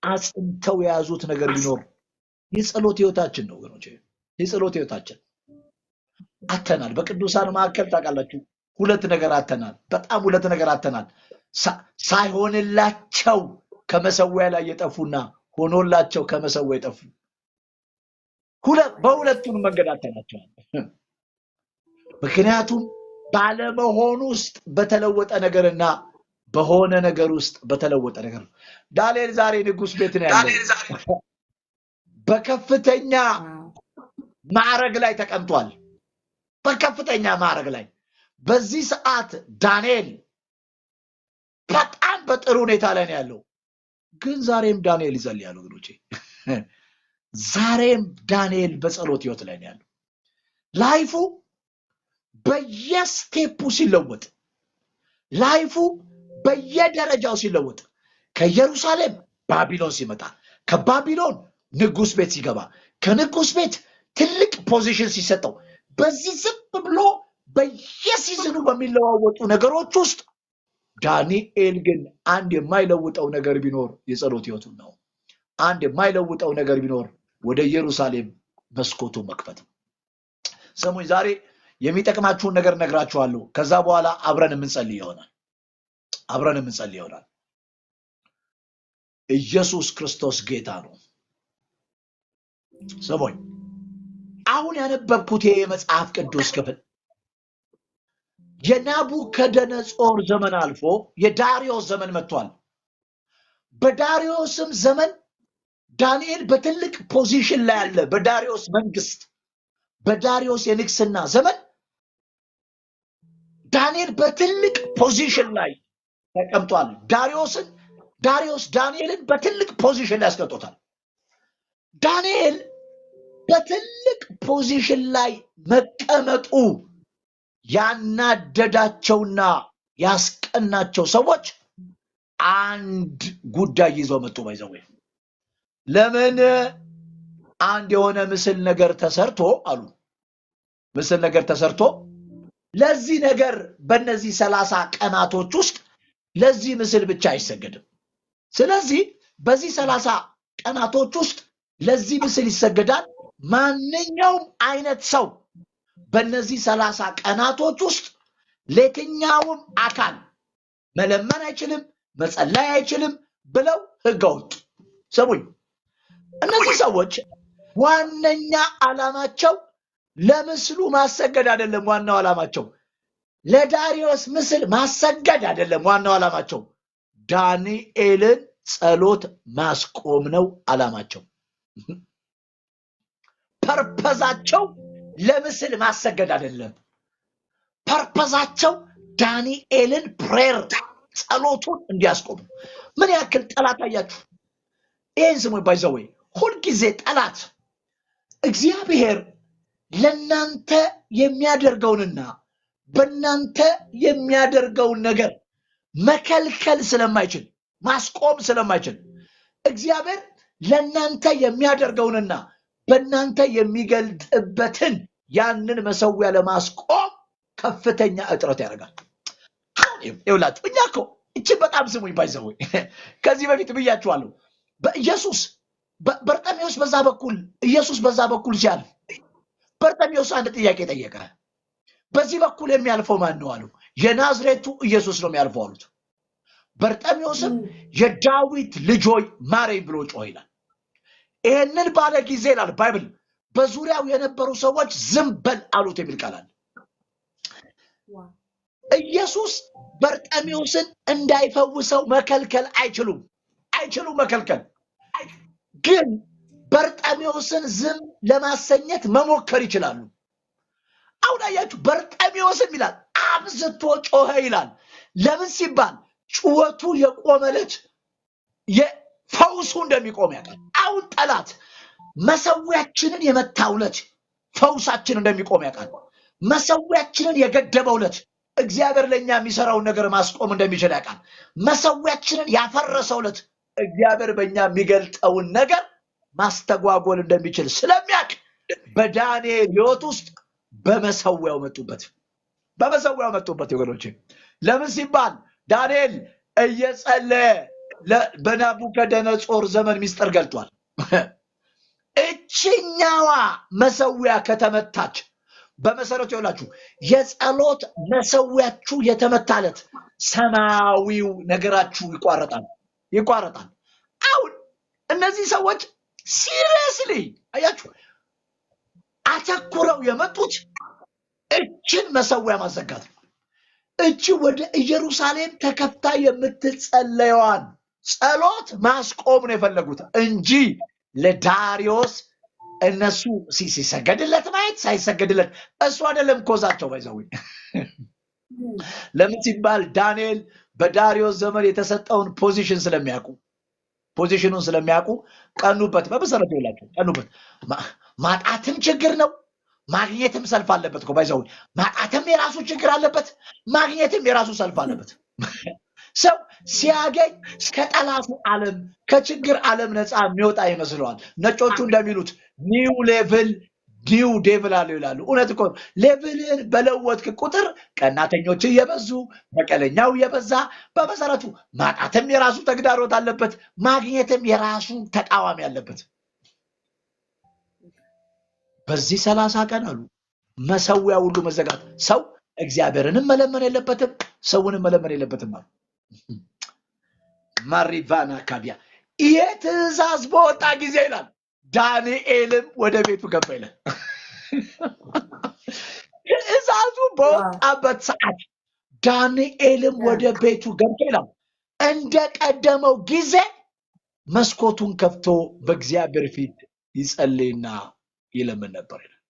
አጽንተው የያዙት ነገር ቢኖር የጸሎት ህይወታችን ነው ወገኖች። የጸሎት ህይወታችን አተናል። በቅዱሳን መካከል ታውቃላችሁ ሁለት ነገር አተናል። ሳይሆንላቸው ከመሰዊያ ላይ የጠፉና ሆኖላቸው ከመሰዊያ የጠፉ በሁለቱም መንገድ አተናቸዋል። ምክንያቱም ባለመሆኑ ውስጥ በተለወጠ ነገርና በሆነ ነገር ውስጥ በተለወጠ ነገር ነው። ዳንኤል ዛሬ ንጉስ ቤት ነው ያለው። በከፍተኛ ማዕረግ ላይ ተቀምጧል። በከፍተኛ ማዕረግ ላይ በዚህ ሰዓት ዳንኤል በጣም በጥሩ ሁኔታ ላይ ነው ያለው። ግን ዛሬም ዳንኤል ይጸልያል ወገኖቼ። ዛሬም ዳንኤል በጸሎት ህይወት ላይ ነው ያለው። ላይፉ በየስቴፑ ሲለወጥ፣ ላይፉ በየደረጃው ሲለወጥ፣ ከኢየሩሳሌም ባቢሎን ሲመጣ፣ ከባቢሎን ንጉስ ቤት ሲገባ፣ ከንጉስ ቤት ትልቅ ፖዚሽን ሲሰጠው፣ በዚህ ዝም ብሎ በየሲዝኑ በሚለዋወጡ ነገሮች ውስጥ ዳንኤል ግን አንድ የማይለውጠው ነገር ቢኖር የጸሎት ህይወቱ ነው። አንድ የማይለውጠው ነገር ቢኖር ወደ ኢየሩሳሌም መስኮቱ መክፈት። ሰሙኝ፣ ዛሬ የሚጠቅማችሁን ነገር ነግራችኋለሁ። ከዛ በኋላ አብረን የምንጸልይ ይሆናል። ኢየሱስ ክርስቶስ ጌታ ነው። ሰሙኝ፣ አሁን ያነበብኩት የመጽሐፍ ቅዱስ ክፍል የናቡከደነጾር ዘመን አልፎ የዳሪዮስ ዘመን መጥቷል። በዳሪዮስም ዘመን ዳንኤል በትልቅ ፖዚሽን ላይ አለ። በዳሪዮስ መንግስት፣ በዳሪዮስ የንግስና ዘመን ዳንኤል በትልቅ ፖዚሽን ላይ ተቀምጧል። ዳሪዮስ ዳንኤልን በትልቅ ፖዚሽን ላይ ያስቀምጦታል። ዳንኤል በትልቅ ፖዚሽን ላይ መቀመጡ ያናደዳቸውና ያስቀናቸው ሰዎች አንድ ጉዳይ ይዘው መጡ። ባይዘው ለምን አንድ የሆነ ምስል ነገር ተሰርቶ አሉ። ምስል ነገር ተሰርቶ ለዚህ ነገር በእነዚህ 30 ቀናቶች ውስጥ ለዚህ ምስል ብቻ አይሰገድም። ስለዚህ በዚህ 30 ቀናቶች ውስጥ ለዚህ ምስል ይሰገዳል። ማንኛውም አይነት ሰው በእነዚህ 30 ቀናቶች ውስጥ ለየትኛውም አካል መለመን አይችልም፣ መጸለይ አይችልም ብለው ሕግ አወጡ። ስሙኝ፣ እነዚህ ሰዎች ዋነኛ ዓላማቸው ለምስሉ ማሰገድ አይደለም። ዋናው ዓላማቸው ለዳሪዮስ ምስል ማሰገድ አይደለም። ዋናው ዓላማቸው ዳንኤልን ጸሎት ማስቆም ነው ዓላማቸው። ፐርፐዛቸው ለምስል ማሰገድ አይደለም። ፐርፐዛቸው ዳንኤልን ፕሬየር ጸሎቱን እንዲያስቆም። ምን ያክል ጠላት አያችሁ? ይህን ስሙ ባይዘው ሁልጊዜ ጠላት እግዚአብሔር ለናንተ የሚያደርገውንና በእናንተ የሚያደርገውን ነገር መከልከል ስለማይችል ማስቆም ስለማይችል እግዚአብሔር ለናንተ የሚያደርገውንና በእናንተ የሚገልጥበትን ያንን መሰዊያ ለማስቆም ከፍተኛ እጥረት ያደርጋል። ይውላችሁ እኛ እኮ እቺን በጣም ስሙኝ ባይዘው ከዚህ በፊት ብያችኋለሁ። በኢየሱስ በርጤሜዎስ ኢየሱስ በዛ በኩል ሲያልፍ በርጤሜዎስ አንድ ጥያቄ ጠየቀ። በዚህ በኩል የሚያልፈው ማን ነው አሉ። የናዝሬቱ ኢየሱስ ነው የሚያልፈው አሉት። በርጤሜዎስም የዳዊት ልጅ ሆይ ማረኝ ብሎ ጮኸ ይላል። ይህንን ባለ ጊዜ ይላል ባይብል በዙሪያው የነበሩ ሰዎች ዝም በል አሉት የሚል ቃል አለ። ኢየሱስ በርጤሜዎስን እንዳይፈውሰው መከልከል አይችሉም መከልከል። ግን በርጤሜዎስን ዝም ለማሰኘት መሞከር ይችላሉ። አሁን አያችሁ፣ በርጤሜዎስም ይላል አብዝቶ ጮኸ ይላል። ለምን ሲባል ጩኸቱ የቆመለት የፈውሱ እንደሚቆም ያውቃል። አሁን ጠላት መሰዊያችንን የመታውለት ፈውሳችን እንደሚቆም ያውቃል። መሰዊያችንን የገደበውለት እግዚአብሔር ለኛ የሚሰራውን ነገር ማስቆም እንደሚችል ያውቃል። መሰዊያችንን ያፈረሰውለት እግዚአብሔር በእኛ የሚገልጠውን ነገር ማስተጓጎል እንደሚችል ስለሚያውቅ በዳንኤል ሕይወት ውስጥ በመሰዊያው መጡበት ወገኖች። ለምን ሲባል ዳንኤል እየጸለየ በናቡከደነጾር ዘመን ሚስጥር ገልጧል። እችኛዋ መሰዊያ ከተመታች በመሰረቱ ይውላችሁ የጸሎት መሰዊያችሁ የተመታለት ሰማያዊው ነገራችሁ ይቋረጣል። አሁን እነዚህ ሰዎች ሲሪየስሊ አያችሁ አተኩረው የመጡት እችን መሰዊያ ማዘጋት ነው። እቺ ወደ ኢየሩሳሌም ተከፍታ የምትጸለየዋን ጸሎት ማስቆም ነው የፈለጉት እንጂ ለዳሪዮስ እነሱ ሲሰገድለት ማየት ሳይሰገድለት እሱ አይደለም ኮዛቸው ባይዘው። ለምን ሲባል ዳንኤል በዳሪዮስ ዘመን የተሰጠውን ፖዚሽኑን ስለሚያውቁ ቀኑበት። በመሰረቱ ይላችሁ ቀኑበት። ማጣትም ችግር ነው፣ ማግኘትም ሰልፍ አለበት እኮ ባይዘው። ማጣትም የራሱ ችግር አለበት፣ ማግኘትም የራሱ ሰልፍ አለበት። ሰው ሲያገኝ ከጠላቱ ዓለም ከችግር ዓለም ነፃ የሚወጣ ይመስለዋል። ነጮቹ እንደሚሉት ኒው ሌቭል ኒው ዴቭል አለው ይላሉ። እውነት እኮ ሌቭልን በለወጥክ ቁጥር ቀናተኞች እየበዙ በቀለኛው እየበዛ፣ በመሰረቱ ማጣትም የራሱ ተግዳሮት አለበት፣ ማግኘትም የራሱ ተቃዋሚ አለበት። በዚህ 30 ቀን አሉ መሰዊያ ሁሉ መዘጋት። ሰው እግዚአብሔርንም መለመን የለበትም፣ ሰውንም መለመን የለበትም አሉ። ማሪቫና ካቢያ ይሄ ትእዛዝ በወጣ ጊዜ ይላል ዳንኤልም ወደ ቤቱ ገባ ይላል። ትእዛዙ በወጣበት ሰዓት ዳንኤልም ወደ ቤቱ ገብቶ ይላል እንደ ቀደመው ጊዜ መስኮቱን ከፍቶ በእግዚአብሔር ፊት ይጸልይና ይለምን ነበር ይላል።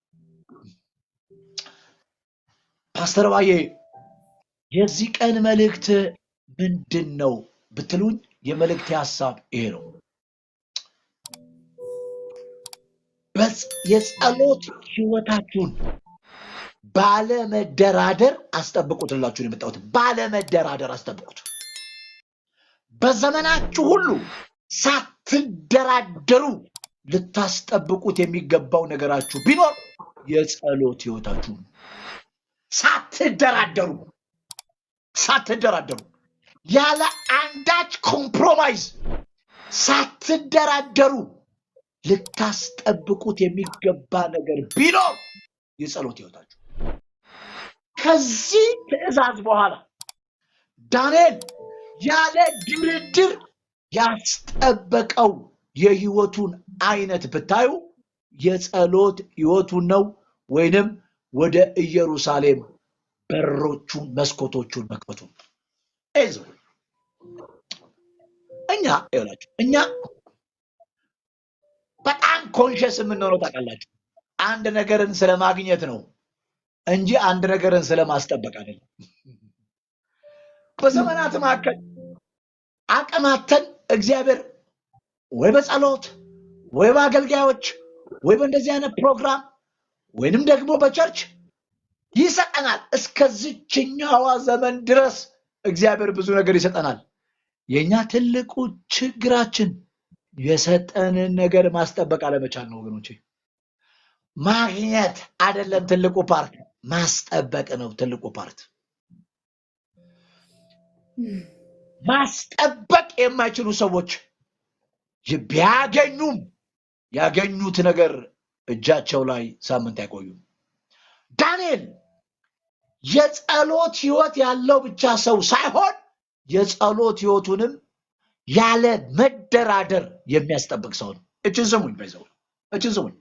ፓስተር ባዬ የዚህ ቀን መልእክት ምንድነው ብትሉኝ የመልእክት ሐሳብ ይሄ ነው። የጸሎት ህይወታችሁን ባለመደራደር አስጠብቁትላችሁ ነው የመጣሁት። ባለመደራደር አስጠብቁት። በዘመናችሁ ሁሉ ሳትደራደሩ ልታስጠብቁት የሚገባው ነገራችሁ ቢኖር የጸሎት ህይወታችሁ። ሳትደራደሩ ያለ አንዳች ኮምፕሮማይዝ ሳትደራደሩ ልታስጠብቁት የሚገባ ነገር ቢኖር የጸሎት ህይወታችሁ። ከዚህ ትእዛዝ በኋላ ዳንኤል ያለ ድርድር ያስጠበቀው የህይወቱን አይነት ብታዩ የጸሎት ህይወቱን ነው፣ ወይንም ወደ ኢየሩሳሌም በሮቹን መስኮቶቹን መክፈቱን። እኛ በጣም ኮንሽስ የምንሆነው ታውቃላችሁ፣ አንድ ነገርን ስለማግኘት ነው እንጂ አንድ ነገርን ስለማስጠበቅ አይደለም። በዘመናት መካከል አቅማተን እግዚአብሔር ወይ በጸሎት ወይ በአገልጋዮች ወይ በእንደዚህ አይነት ፕሮግራም ወይንም ደግሞ በቸርች ይሰጠናል። እስከዚህኛዋ ዘመን ድረስ እግዚአብሔር ብዙ ነገር ይሰጠናል። የኛ ትልቁ ችግራችን የሰጠንን ነገር ማስጠበቅ አለመቻል ነው ወገኖቼ። ማግኘት አይደለም ትልቁ ፓርት፣ ማስጠበቅ ነው ትልቁ ፓርት። ማስጠበቅ የማይችሉ ሰዎች ቢያገኙም ያገኙት ነገር እጃቸው ላይ ሳምንት አይቆዩም። ዳንኤል የጸሎት ህይወት ያለው ብቻ ሰው ሳይሆን የጸሎት ህይወቱንም ያለ መደራደር የሚያስጠብቅ ሰው ነው። እችን ስሙኝ፣ እችን ስሙኝ።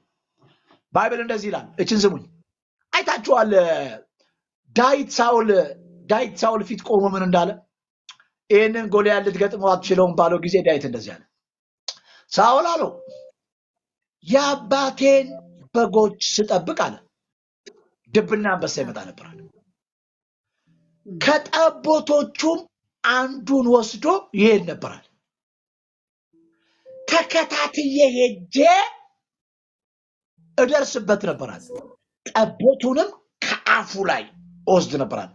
ባይብል እንደዚህ ይላል። እችን ስሙኝ። አይታችኋል ዳዊት ሳውል ፊት ቆሞ ምን እንዳለ? ይህንን ጎልያድ ልትገጥመው አትችለውም ባለው ጊዜ ዳዊት እንደዚህ አለ። ሳውል አለው የአባቴን በጎች ስጠብቅ አለ ድብና አንበሳ ይመጣ ነበር አለ። ከጠቦቶቹም አንዱን ወስዶ ይሄድ ነበራል። ተከታትዬ ሄጄ እደርስበት ነበራል። ጠቦቱንም ከአፉ ላይ ወስድ ነበራል።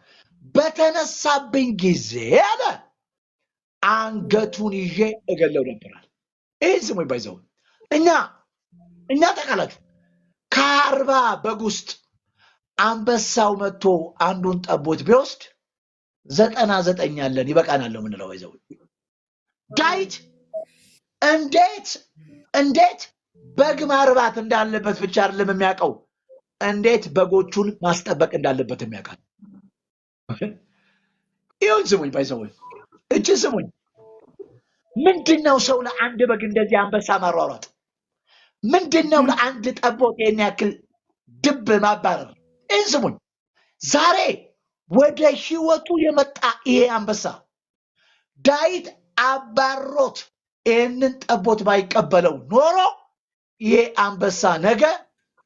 በተነሳብኝ ጊዜ አለ አንገቱን ይዤ እገለው ነበራል። ይህን ስሙ ይባይዘው። እኛ ታውቃላችሁ ከ40 በግ ውስጥ አንበሳው መጥቶ አንዱን ጠቦት ቢወስድ 99 ያለን ይበቃናል ነው የምንለው። ይዘው ዳዊት እንዴት በግ ማርባት እንዳለበት ብቻ አይደለም የሚያውቀው፣ እንዴት በጎቹን ማስጠበቅ እንዳለበት የሚያውቃል። ይሁን ስሙኝ ባይዘው፣ እቺ ስሙኝ። ምንድነው ሰው ለአንድ በግ እንደዚህ አንበሳ ማሯሯጥ? ምንድነው ለአንድ ጠቦት ይሄን ያክል ድብ ማባረር? ይህን ስሙኝ። ዛሬ ወደ ህይወቱ የመጣ ይሄ አንበሳ ዳዊት አባሮት ይህንን ጠቦት ባይቀበለው ኖሮ ይሄ አንበሳ ነገ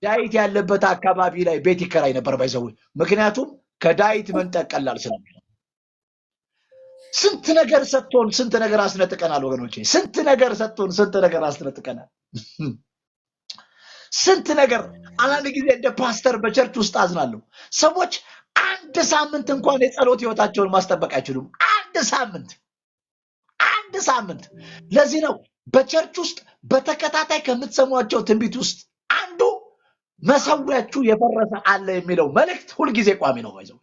ዳዊት ያለበት አካባቢ ላይ ቤት ይከራይ ነበር ባይዘው። ምክንያቱም ከዳዊት መንጠቅ ቀላል ስለሆነ ስንት ነገር ሰጥቶን ስንት ነገር አስነጥቀናል ወገኖቼ። ስንት ነገር ሰጥቶን ስንት ነገር አስነጥቀናል። ስንት ነገር። አንዳንድ ጊዜ እንደ ፓስተር በቸርች ውስጥ አዝናለሁ። ሰዎች አንድ ሳምንት እንኳን የጸሎት ህይወታቸውን ማስጠበቅ አይችሉም። አንድ ሳምንት። ለዚህ ነው በቸርች ውስጥ በተከታታይ ከምትሰሟቸው ትንቢት ውስጥ አንዱ መሰዊያችሁ የፈረሰ አለ የሚለው መልእክት ሁልጊዜ ቋሚ ነው። ባይዘው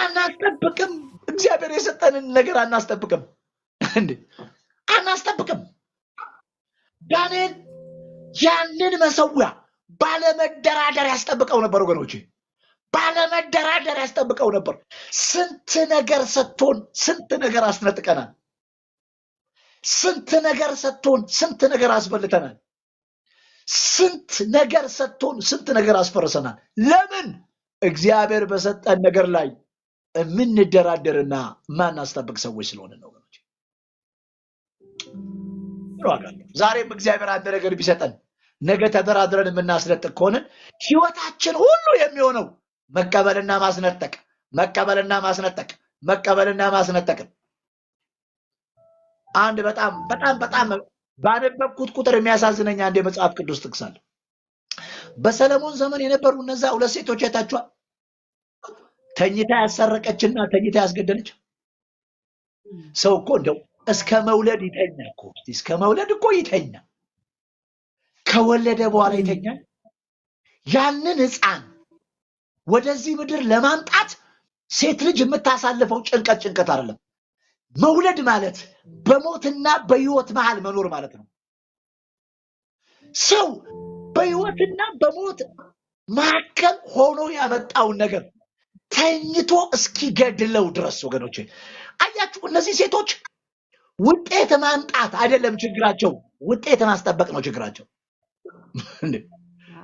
አናስጠብቅም። እግዚአብሔር የሰጠንን ነገር አናስጠብቅም እንዴ? አናስጠብቅም። ዳንኤል ያንን መሰዊያ ባለመደራደር ያስጠብቀው ነበር ወገኖቼ፣ ባለመደራደር ያስጠብቀው ነበር። ስንት ነገር ሰጥቶን ስንት ነገር አስነጥቀናል። ስንት ነገር ሰጥቶን ስንት ነገር አስበልተናል። ስንት ነገር ሰጥቶን ስንት ነገር አስፈርሰናል። ለምን? እግዚአብሔር በሰጠን ነገር ላይ የምንደራደርና ማናስጠብቅ ሰዎች ስለሆነ ነው ወገኖቼ። ዛሬም እግዚአብሔር አንድ ነገር ቢሰጠን ነገ ተደራድረን የምናስለጥቅ ከሆነ ህይወታችን ሁሉ የሚሆነው መቀበልና ማስነጠቅ መቀበልና ማስነጠቅ መቀበልና ማስነጠቅ። አንድ በጣም በጣም በጣም ባነበብኩት ቁጥር የሚያሳዝነኝ አንድ የመጽሐፍ ቅዱስ ጥቅስ አለ። በሰለሞን ዘመን የነበሩ እነዛ ሁለት ሴቶች አይታችኋል? ተኝታ ያሰረቀችና ተኝታ ያስገደለች። ሰው እኮ እንደው እስከ መውለድ ይተኛ እኮ እስከ መውለድ እኮ ይተኛ፣ ከወለደ በኋላ ይተኛል። ያንን ሕፃን ወደዚህ ምድር ለማምጣት ሴት ልጅ የምታሳልፈው ጭንቀት አይደለም። መውለድ ማለት በሞትና በሕይወት መሃል መኖር ማለት ነው። ሰው በሕይወትና በሞት መካከል ሆኖ ያመጣውን ነገር ተኝቶ እስኪገድለው ድረስ ወገኖቼ፣ አያችሁ፣ እነዚህ ሴቶች ውጤት ማምጣት አይደለም ችግራቸው፣ ውጤት ማስጠበቅ ነው ችግራቸው።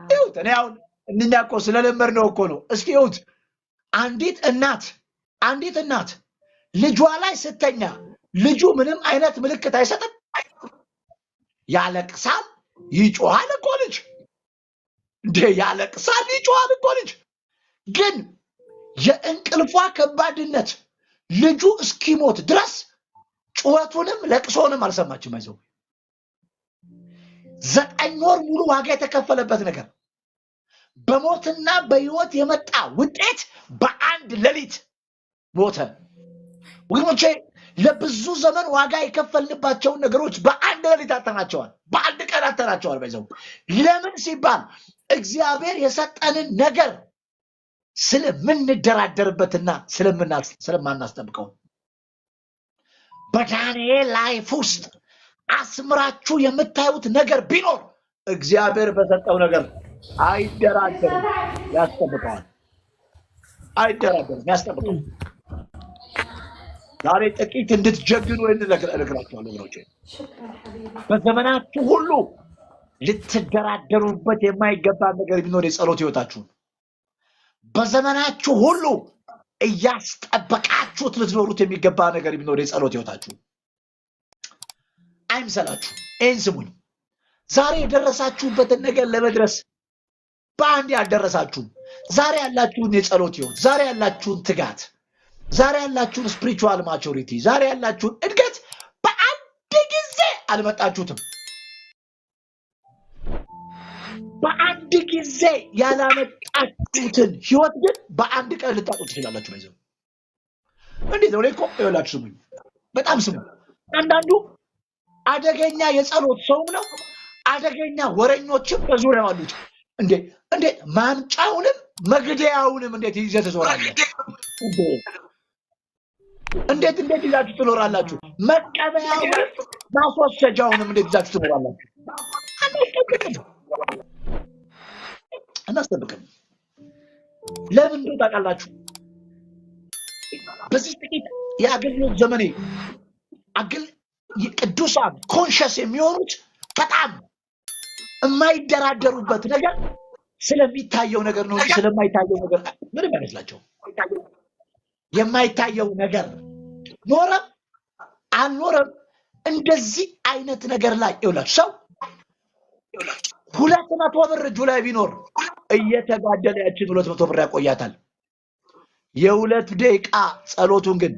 ይሁት እኔ አሁን እኛ እኮ ስለለመድነው እኮ ነው። እስኪ ይሁት አንዲት እናት ልጇ ላይ ስተኛ ልጁ ምንም አይነት ምልክት አይሰጥም። ያለቅሳል፣ ይጮሃል እኮ ልጅ ያለቅሳል፣ ይጮሃል እኮ ልጅ። ግን የእንቅልፏ ከባድነት ልጁ እስኪሞት ድረስ ጩኸቱንም ለቅሶንም አልሰማችም። አይዞህ 9 ወር ሙሉ ዋጋ የተከፈለበት ነገር በሞትና በሕይወት የመጣ ውጤት በአንድ ሌሊት ሞተ። ወገኖቼ ለብዙ ዘመን ዋጋ የከፈልንባቸውን ነገሮች በአንድ ሌሊት አተናቸዋል፣ በአንድ ቀን አተናቸዋል። ባይዘው ለምን ሲባል እግዚአብሔር የሰጠንን ነገር ስለምንደራደርበትና ስለማናስጠብቀው። በዳንኤል ላይፍ ውስጥ አስምራችሁ የምታዩት ነገር ቢኖር እግዚአብሔር በሰጠው ነገር አይደራደርም፣ ያስጠብቀዋል። አይደራደርም፣ ያስጠብቀዋል። ዛሬ ጥቂት እንድትጀግኑ እነግራችኋለሁ ወገኖቼ። በዘመናችሁ ሁሉ ልትደራደሩበት የማይገባ ነገር ቢኖር የጸሎት ሕይወታችሁ። በዘመናችሁ ሁሉ እያስጠበቃችሁት ልትኖሩት የሚገባ ነገር ቢኖር የጸሎት ሕይወታችሁ። አይምሰላችሁ። ይህን ስሙኝ። ዛሬ የደረሳችሁበትን ነገር ለመድረስ በአንድ ያልደረሳችሁም። ዛሬ ያላችሁን የጸሎት ሕይወት፣ ዛሬ ያላችሁን ትጋት፣ ዛሬ ያላችሁን ስፒሪቹዋል ማቹሪቲ፣ ዛሬ ያላችሁን እድገት በአንድ ጊዜ አልመጣችሁትም። በአንድ ጊዜ ያላመጣችሁትን ሕይወት ግን በአንድ ቀን ልታጡ ትችላላችሁ። ይዘው እንዴት ነው? እኮ ይኸውላችሁ ስሙኝ፣ በጣም ስሙ። አንዳንዱ አደገኛ የጸሎት ሰውም ነው፣ አደገኛ ወረኞችም በዙሪያው አሉት። እንዴት ማምጫውንም መግደያውንም እንዴት ይዘህ ትዞራለህ? እንዴት ይዛችሁ ትኖራላችሁ? መቀበያውንም ማስወሰጃውንም እንዴት ይዛችሁ ትኖራላችሁ? አናስጠብቅም። ለምን እንደው ታውቃላችሁ? በዚህ ጥቂት የአገልግሎት ዘመኔ ቅዱሳን ኮንሸስ የሚሆኑት በጣም የማይደራደሩበት ነገር ስለሚታየው ነገር ነው እንጂ ስለማይታየው ነገር ምንም አይመስላቸውም። የማይታየው ነገር ኖረም አልኖረም እንደዚህ አይነት ነገር ላይ ይውላችሁ ሰው 200 ብር እጁ ላይ ቢኖር እየተጋደለ ያችን 200 ብር ያቆያታል። የ2 ደቂቃ ጸሎቱን ግን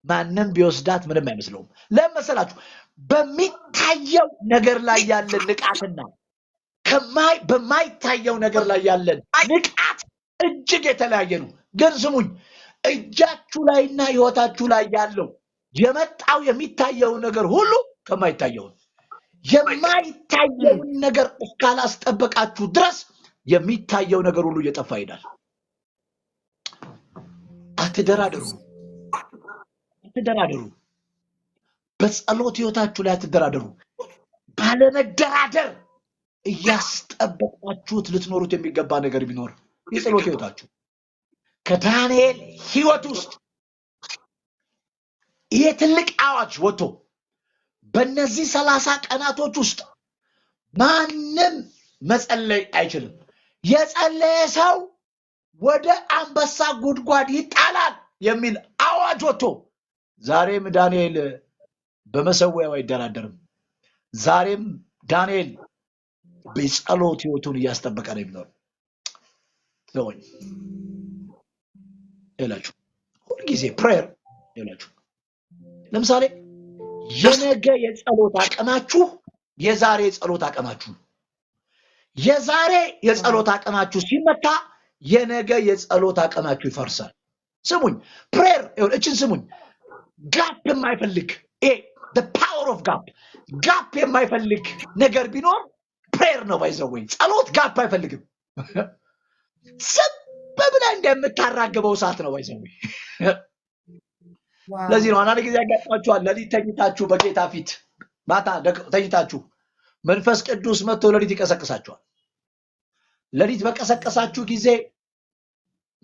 ማንም ቢወስዳት ምንም አይመስለውም። ለምን መሰላችሁ? በሚታየው ነገር ላይ ያለን ንቃትና በማይታየው ነገር ላይ ያለን ንቃት እጅግ የተለያየ ነው። ግን ስሙኝ፣ እጃችሁ ላይና ሕይወታችሁ ላይ ያለው የመጣው የሚታየው ነገር ሁሉ ከማይታየው የማይታየውን ነገር እስካላስጠበቃችሁ ድረስ የሚታየው ነገር ሁሉ እየጠፋ ይሄዳል። አትደራደሩ። በጸሎት ሕይወታችሁ ላይ አትደራደሩ። ባለመደራደር እያስጠበቃችሁት ልትኖሩት የሚገባ ነገር ቢኖር የጸሎት ሕይወታችሁ። ከዳንኤል ሕይወት ውስጥ ይሄ ትልቅ አዋጅ ወጥቶ በእነዚህ 30 ቀናቶች ውስጥ ማንም መጸለይ አይችልም። የጸለየ ሰው ወደ አንበሳ ጉድጓድ ይጣላል የሚል አዋጅ ወጥቶ ዛሬም ዳንኤል በመሰዊያው አይደራደርም። ዛሬም ዳንኤል በጸሎት ሕይወቱን እያስጠበቀ ነው የሚኖር። ይላችሁ ሁሉ ጊዜ ፕሬየር ይላችሁ ለምሳሌ የነገ የጸሎት አቅማችሁ የዛሬ የጸሎት አቅማችሁ የዛሬ የጸሎት አቅማችሁ ሲመታ የነገ የጸሎት አቅማችሁ ይፈርሳል ስሙኝ ፕሬየር እቺን ስሙኝ ጋፕ የማይፈልግ the power of ጋፕ የማይፈልግ ነገር ቢኖር ፕሬየር ነው ባይዘወይ ጸሎት ጋፕ አይፈልግም ሰበብላ እንደምታራግበው ሰዓት ነው ባይዘወይ ለዚህ ነው አንድ ጊዜ ያጋጥማችኋል ለሊት ተኝታችሁ በጌታ ፊት ማታ ተኝታችሁ መንፈስ ቅዱስ መጥቶ ለሊት ይቀሰቅሳችኋል ለሊት በቀሰቀሳችሁ ጊዜ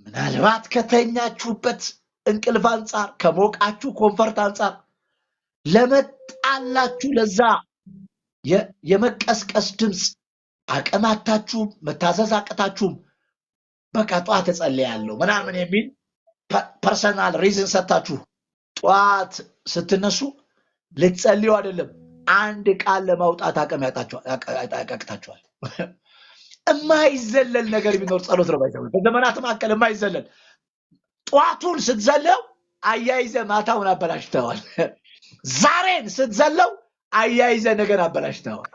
ምናልባት ከተኛችሁበት እንቅልፍ አንጻር ከሞቃችሁ ኮንፈርት አንጻር ለመጣላችሁ ለዛ የመቀስቀስ ድምጽ አቀማታችሁ መታዘዝ አቀታችሁ በቃ ጧት ተጸልያለሁ ምናምን የሚል ፐርሰናል ሪዝን ሰጣችሁ ጧት ስትነሱ ልትጸልዩ አይደለም አንድ ቃል ለማውጣት አቅም ያጣችኋል የማይዘለል ነገር ቢኖር ጸሎት ነው ባይዘው በዘመናት መካከል የማይዘለል ጧቱን ስትዘለው አያይዘ ማታውን አበላሽተዋል ዛሬን ስትዘለው አያይዘ ነገር አበላሽተዋል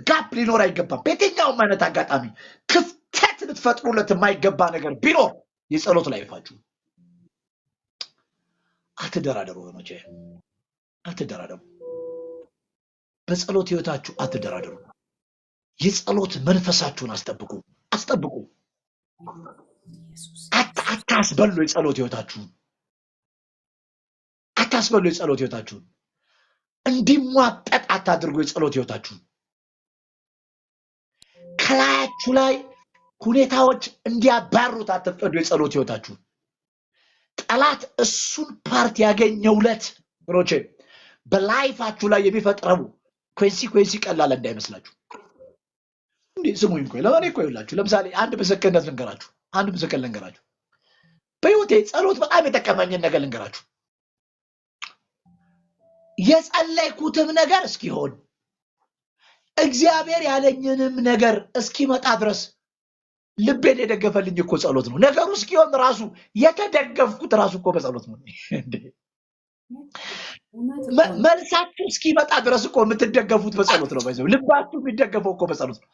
ጋፕ ሊኖር አይገባም በየትኛውም አይነት አጋጣሚ ክፍተት ልትፈጥሩለት የማይገባ ነገር ቢኖር የጸሎት ላይ ይፋችሁ አትደራደሩ ወገኖቼ አትደራደሩ በጸሎት ህይወታችሁ አትደራደሩ የጸሎት መንፈሳችሁን አስጠብቁ አታስበሉ የጸሎት ህይወታችሁ እንዲሟጠጥ አታድርጉ የጸሎት ህይወታችሁ ከላያችሁ ላይ ሁኔታዎች እንዲያባሩት አትፍቀዱ የጸሎት ህይወታችሁ ጠላት እሱን ፓርት ያገኘውለት ወሮቼ በላይፋችሁ ላይ የሚፈጥረው ኮንሲኩዌንስ ቀላል እንዳይመስላችሁ እንዴ ስሙኝ እኮ ለማን እኮ ይላችሁ ለምሳሌ አንድ ምስክርነት ልንገራችሁ በህይወቴ ጸሎት በጣም የተቀመኘን ነገር ልንገራችሁ የጸለይኩትም ነገር እስኪሆን እግዚአብሔር ያለኝንም ነገር እስኪመጣ ድረስ ልቤን የደገፈልኝ እኮ ጸሎት ነው ነገሩ እስኪሆን ራሱ የተደገፍኩት ራሱ እኮ በጸሎት ነው መልሳችሁ እስኪመጣ ድረስ እኮ የምትደገፉት በጸሎት ነው ባይዘው ልባችሁ የሚደገፈው እኮ በጸሎት ነው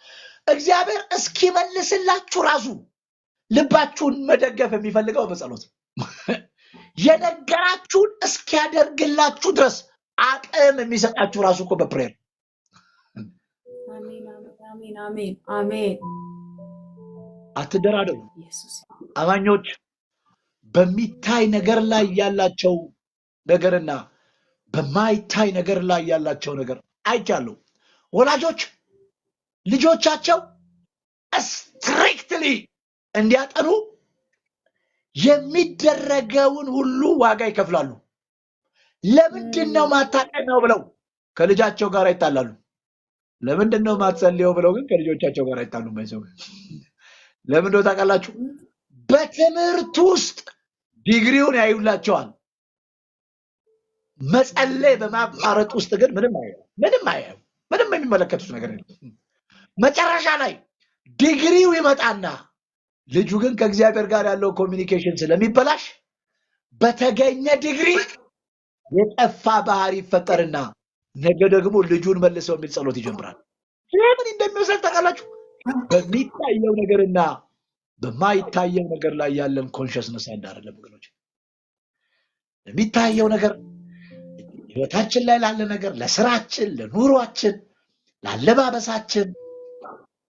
እግዚአብሔር እስኪመልስላችሁ ራሱ ልባችሁን መደገፍ የሚፈልገው በጸሎት ነው የነገራችሁን እስኪያደርግላችሁ ድረስ አቅም የሚሰጣችሁ ራሱ እኮ በፕሬየር አሜን አትደራደሩ አማኞች በሚታይ ነገር ላይ ያላቸው ነገርና በማይታይ ነገር ላይ ያላቸው ነገር አይቻለሁ ወላጆች ልጆቻቸው ስትሪክትሊ እንዲያጠኑ የሚደረገውን ሁሉ ዋጋ ይከፍላሉ ለምንድነው ማታቀናው ብለው ከልጃቸው ጋር አይጣላሉ ለምንድነው ማትጸልየው ብለው ግን ከልጆቻቸው ጋር አይጣሉም ባይዘው ለምንድነው ታውቃላችሁ በትምህርት ውስጥ ዲግሪውን ያዩላቸዋል መጸለይ በማቋረጥ ውስጥ ግን ምንም የሚመለከቱት ነገር የለም መጨረሻ ላይ ዲግሪው ይመጣና ልጁ ግን ከእግዚአብሔር ጋር ያለው ኮሚኒኬሽን ስለሚበላሽ በተገኘ ዲግሪ የጠፋ ባህሪ ይፈጠርና ነገ ደግሞ ልጁን መልሰው የሚል ጸሎት ይጀምራል ለምን እንደሚወሰድ ታውቃላችሁ በሚታየው ነገርና በማይታየው ነገር ላይ ያለን ኮንሽስነስ አንድ አይደለም ወገኖች በሚታየው ነገር ህይወታችን ላይ ላለ ነገር ለስራችን ለኑሯችን ላለባበሳችን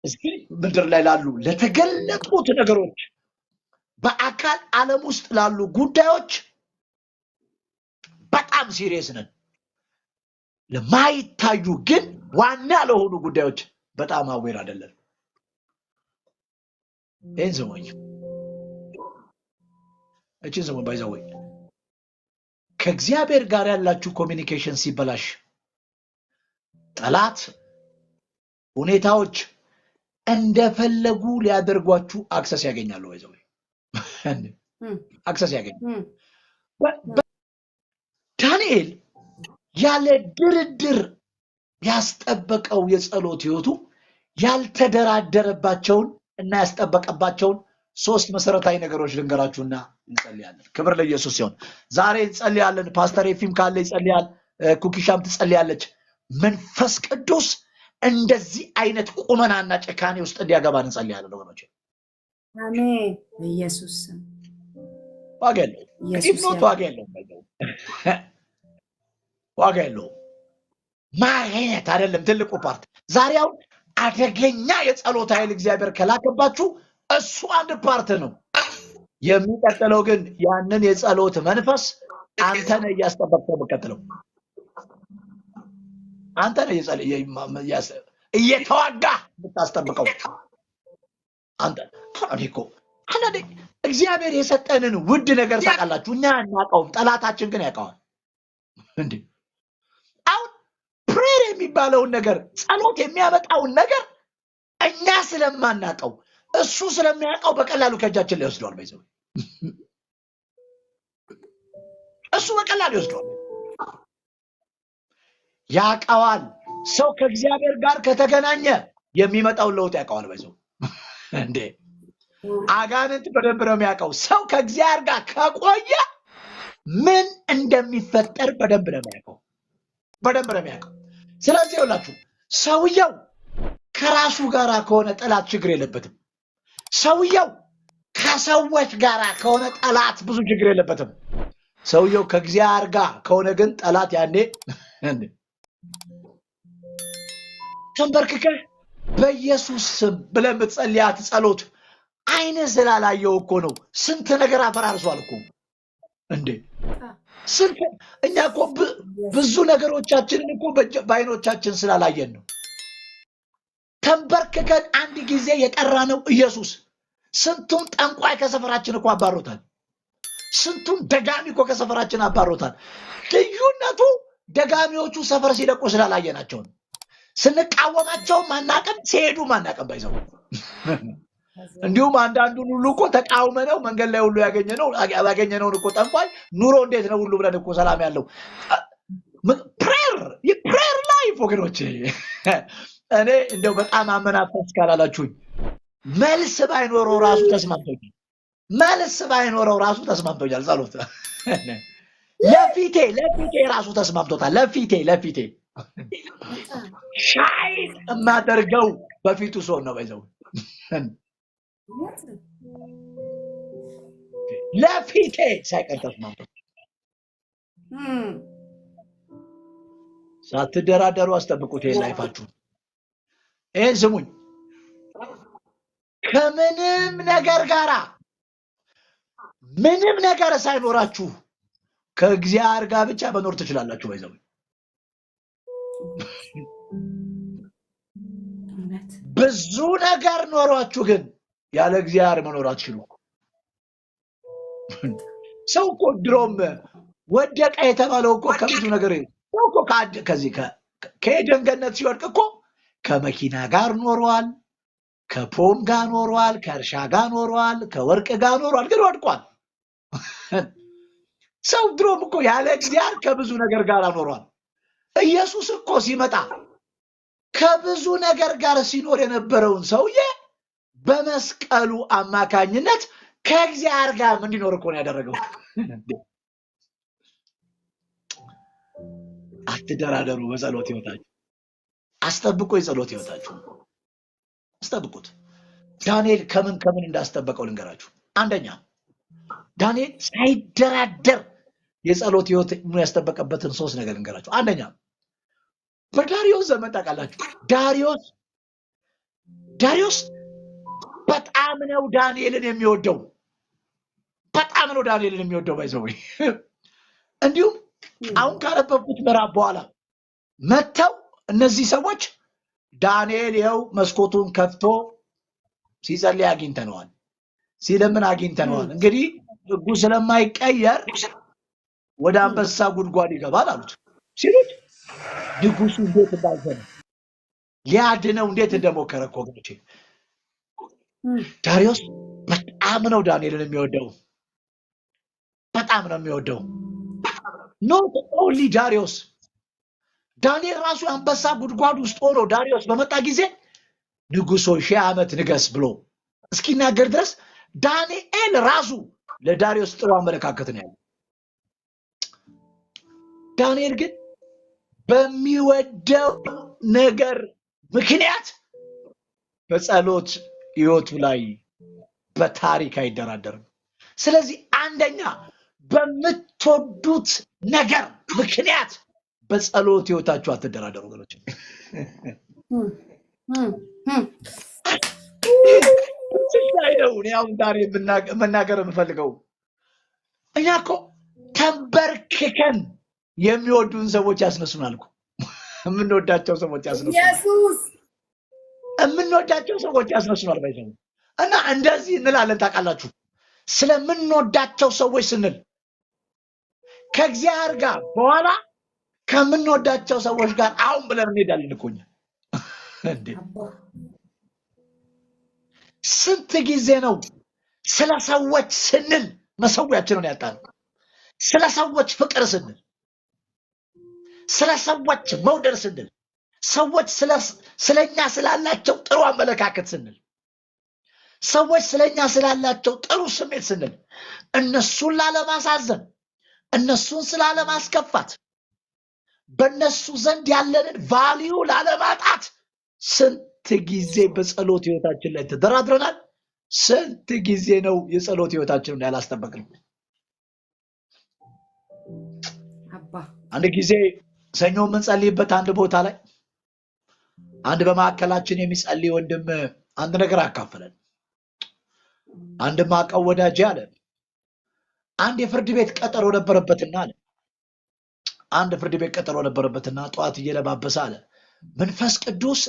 እስኪ ምድር ላይ ላሉ ለተገለጡት ነገሮች በአካል ዓለም ውስጥ ላሉ ጉዳዮች በጣም ሲሪየስ ነን ለማይታዩ ግን ዋና ለሆኑ ጉዳዮች በጣም አዌር አይደለም እንዘወኝ እቺን ዘመን ባይዘወይ ከእግዚአብሔር ጋር ያላችሁ ኮሚኒኬሽን ሲበላሽ ጠላት ሁኔታዎች እንደፈለጉ ሊያደርጓችሁ አክሰስ ያገኛሉ ባይዘወይ አክሰስ ያገኛሉ ዳንኤል ያለ ድርድር ያስጠበቀው የጸሎት ህይወቱ ያልተደራደረባቸውን እና ያስጠበቀባቸውን ሶስት መሰረታዊ ነገሮች ልንገራችሁና እንጸልያለን። ክብር ለኢየሱስ ሲሆን ዛሬ እንጸልያለን። ፓስተር ኤፊም ካለ ይጸልያል፣ ኩኪሻም ትጸልያለች። መንፈስ ቅዱስ እንደዚህ አይነት ቁመናና ጭካኔ ውስጥ እንዲያገባን እንጸልያለን ወገኖች። አሜን። ኢየሱስ ዋጋ የለውም። ኢፍኖት ዋጋ የለውም። ዋጋ የለውም። ማግኘት አይደለም ትልቁ ፓርት። ዛሬ አሁን አደገኛ የጸሎት ኃይል እግዚአብሔር ከላከባችሁ እሱ አንድ ፓርት ነው። የሚቀጥለው ግን ያንን የጸሎት መንፈስ አንተ ነህ እያስጠበቅከው የምትቀጥለው። አንተ ነህ እየተዋጋ የምታስጠብቀው አንተ። እኮ አንዳንዴ እግዚአብሔር የሰጠንን ውድ ነገር ታውቃላችሁ፣ እኛ አናውቀውም፣ ጠላታችን ግን ያውቀዋል። እንዴ አሁን ፕሬየር የሚባለውን ነገር ጸሎት የሚያመጣውን ነገር እኛ ስለማናውቀው እሱ ስለሚያውቀው በቀላሉ ከእጃችን ላይ ይወስደዋል። በይዘው እሱ በቀላሉ ይወስደዋል፣ ያውቀዋል። ሰው ከእግዚአብሔር ጋር ከተገናኘ የሚመጣውን ለውጥ ያውቀዋል። በይዘው እንዴ አጋንንት በደንብ ነው የሚያውቀው። ሰው ከእግዚአብሔር ጋር ከቆየ ምን እንደሚፈጠር በደንብ ነው የሚያውቀው፣ በደንብ ነው የሚያውቀው። ስለዚህ ይኸውላችሁ ሰውየው ከራሱ ጋር ከሆነ ጠላት ችግር የለበትም። ሰውየው ከሰዎች ጋር ከሆነ ጠላት ብዙ ችግር የለበትም። ሰውየው ከእግዚአብሔር ጋር ከሆነ ግን ጠላት ያኔ ተንበርክከህ በኢየሱስ ስም ብለህ የምትጸልያት ጸሎት አይነ ስላላየው እኮ ነው። ስንት ነገር አፈራርሷል እኮ እንዴ! ስንት እኛ እኮ ብዙ ነገሮቻችንን እኮ በአይኖቻችን ስላላየን ነው። ተንበርክከን አንድ ጊዜ የጠራነው ኢየሱስ ስንቱን ጠንቋይ ከሰፈራችን እኮ አባሮታል። ስንቱን ደጋሚ እኮ ከሰፈራችን አባሮታል። ልዩነቱ ደጋሚዎቹ ሰፈር ሲለቁ ስላላየናቸው ነው። ስንቃወማቸው ማናቀም፣ ሲሄዱ ማናቀም ባይዘው እንዲሁም አንዳንዱን ሁሉ እኮ ተቃውመነው መንገድ ላይ ሁሉ ያገኘነውን እኮ ጠንቋይ ኑሮ እንዴት ነው ሁሉ ብለን እኮ ሰላም ያለው ፕሬየር ላይፍ ወገኖቼ። እኔ እንደው በጣም አመናፈስ ካላላችሁኝ መልስ ባይኖረው ራሱ ተስማምቶኛል። መልስ ባይኖረው ራሱ ተስማምቶኛል። ጸሎት ለፊቴ ራሱ ተስማምቶታል። ለፊቴ ሻይ የማደርገው በፊቱ ሰው ነው ባይዘው ለፊቴ ሳይቀር ተስማምቶታል። ሳትደራደሩ አስጠብቁት ላይፋችሁ። ይህን ስሙኝ። ከምንም ነገር ጋራ ምንም ነገር ሳይኖራችሁ ከእግዚአብሔር ጋር ብቻ መኖር ትችላላችሁ። ባይዘው ብዙ ነገር ኖሯችሁ ግን ያለ እግዚአብሔር መኖር አትችሉ። ሰው እኮ ድሮም ወደቀ የተባለው እኮ ከብዙ ነገር ሰው እኮ ከዚህ ከኤደን ገነት ሲወድቅ እኮ ከመኪና ጋር ኖሯል፣ ከፖም ጋር ኖሯል፣ ከእርሻ ጋር ኖሯል፣ ከወርቅ ጋር ኖሯል፣ ግን ወድቋል። ሰው ድሮም እኮ ያለ እግዚአብሔር ከብዙ ነገር ጋር ኖሯል። ኢየሱስ እኮ ሲመጣ ከብዙ ነገር ጋር ሲኖር የነበረውን ሰውዬ በመስቀሉ አማካኝነት ከእግዚአብሔር ጋር እንዲኖር እኮ ነው ያደረገው። አትደራደሩ በጸሎት ህይወታችሁ። አስጠብቁ የጸሎት ህይወታችሁ አስጠብቁት። ዳንኤል ከምን እንዳስጠበቀው ልንገራችሁ። አንደኛ ዳንኤል ሳይደራደር የጸሎት ህይወት ያስጠበቀበትን 3 ነገር ልንገራችሁ። አንደኛ በዳሪዮስ ዘመን ታውቃላችሁ፣ ዳሪዮስ በጣም ነው ዳንኤልን የሚወደው፣ በጣም ነው ዳንኤልን የሚወደው ባይዘው። እንዲሁም አሁን ካነበብኩት ምዕራፍ በኋላ መተው እነዚህ ሰዎች ዳንኤል ይኸው መስኮቱን ከፍቶ ሲጸልይ አግኝተነዋል፣ ሲለምን አግኝተነዋል፣ እንግዲህ ህጉ ስለማይቀየር ወደ አንበሳ ጉድጓድ ይገባል አሉት። ሲሉት ንጉሱ እንዴት እንዳልሆነ ሊያድነው እንዴት እንደሞከረ እኮ ግጭ። ዳሪዮስ በጣም ነው ዳንኤልን የሚወደው፣ በጣም ነው የሚወደው። ኖት ኦንሊ ዳሪዮስ፣ ዳንኤል ራሱ አንበሳ ጉድጓድ ውስጥ ሆኖ ዳሪዮስ በመጣ ጊዜ ንጉሶ 1000 ዓመት ንገስ ብሎ እስኪናገር ድረስ ዳንኤል ራሱ ለዳሪዮስ ጥሩ አመለካከት ነው ያለው። ዳንኤል ግን በሚወደው ነገር ምክንያት በጸሎት ሕይወቱ ላይ በታሪክ አይደራደርም። ስለዚህ አንደኛ በምትወዱት ነገር ምክንያት በጸሎት ሕይወታችሁ አትደራደሩ ወገኖች። ነው እኔ አሁን ዛሬ መናገር የምፈልገው እኛ እኮ ተንበርክከን የሚወዱን ሰዎች ያስነሱናል እኮ የምንወዳቸው ሰዎች ያስነሱናል። የምንወዳቸው ሰዎች ያስነሱናል ባይዘው እና እንደዚህ እንላለን ታውቃላችሁ። ስለምንወዳቸው ሰዎች ስንል ከእግዚአብሔር ጋር በኋላ ከምንወዳቸው ሰዎች ጋር አሁን ብለን እንሄዳለን እኮ እኛ እንዴ! ስንት ጊዜ ነው ስለ ሰዎች ስንል መሰዊያችንን ያጣነው? ስለ ሰዎች ፍቅር ስንል፣ ስለ ሰዎች መውደድ ስንል፣ ሰዎች ስለኛ ስላላቸው ጥሩ አመለካከት ስንል፣ ሰዎች ስለኛ ስላላቸው ጥሩ ስሜት ስንል፣ እነሱን ላለማሳዘን፣ እነሱን ስላለማስከፋት፣ በእነሱ ዘንድ ያለንን ቫልዩ ላለማጣት ስንት ጊዜ በጸሎት ሕይወታችን ላይ ተደራድረናል? ስንት ጊዜ ነው የጸሎት ሕይወታችንን ያላስጠበቅነው? አንድ ጊዜ ሰኞ የምንጸልይበት አንድ ቦታ ላይ አንድ በማዕከላችን የሚጸልይ ወንድም አንድ ነገር አካፈለን። አንድ ማቀው ወዳጄ አለ አንድ የፍርድ ቤት ቀጠሮ ነበረበትና አለ አንድ ፍርድ ቤት ቀጠሮ ነበረበትና ጠዋት እየለባበሰ አለ መንፈስ ቅዱስ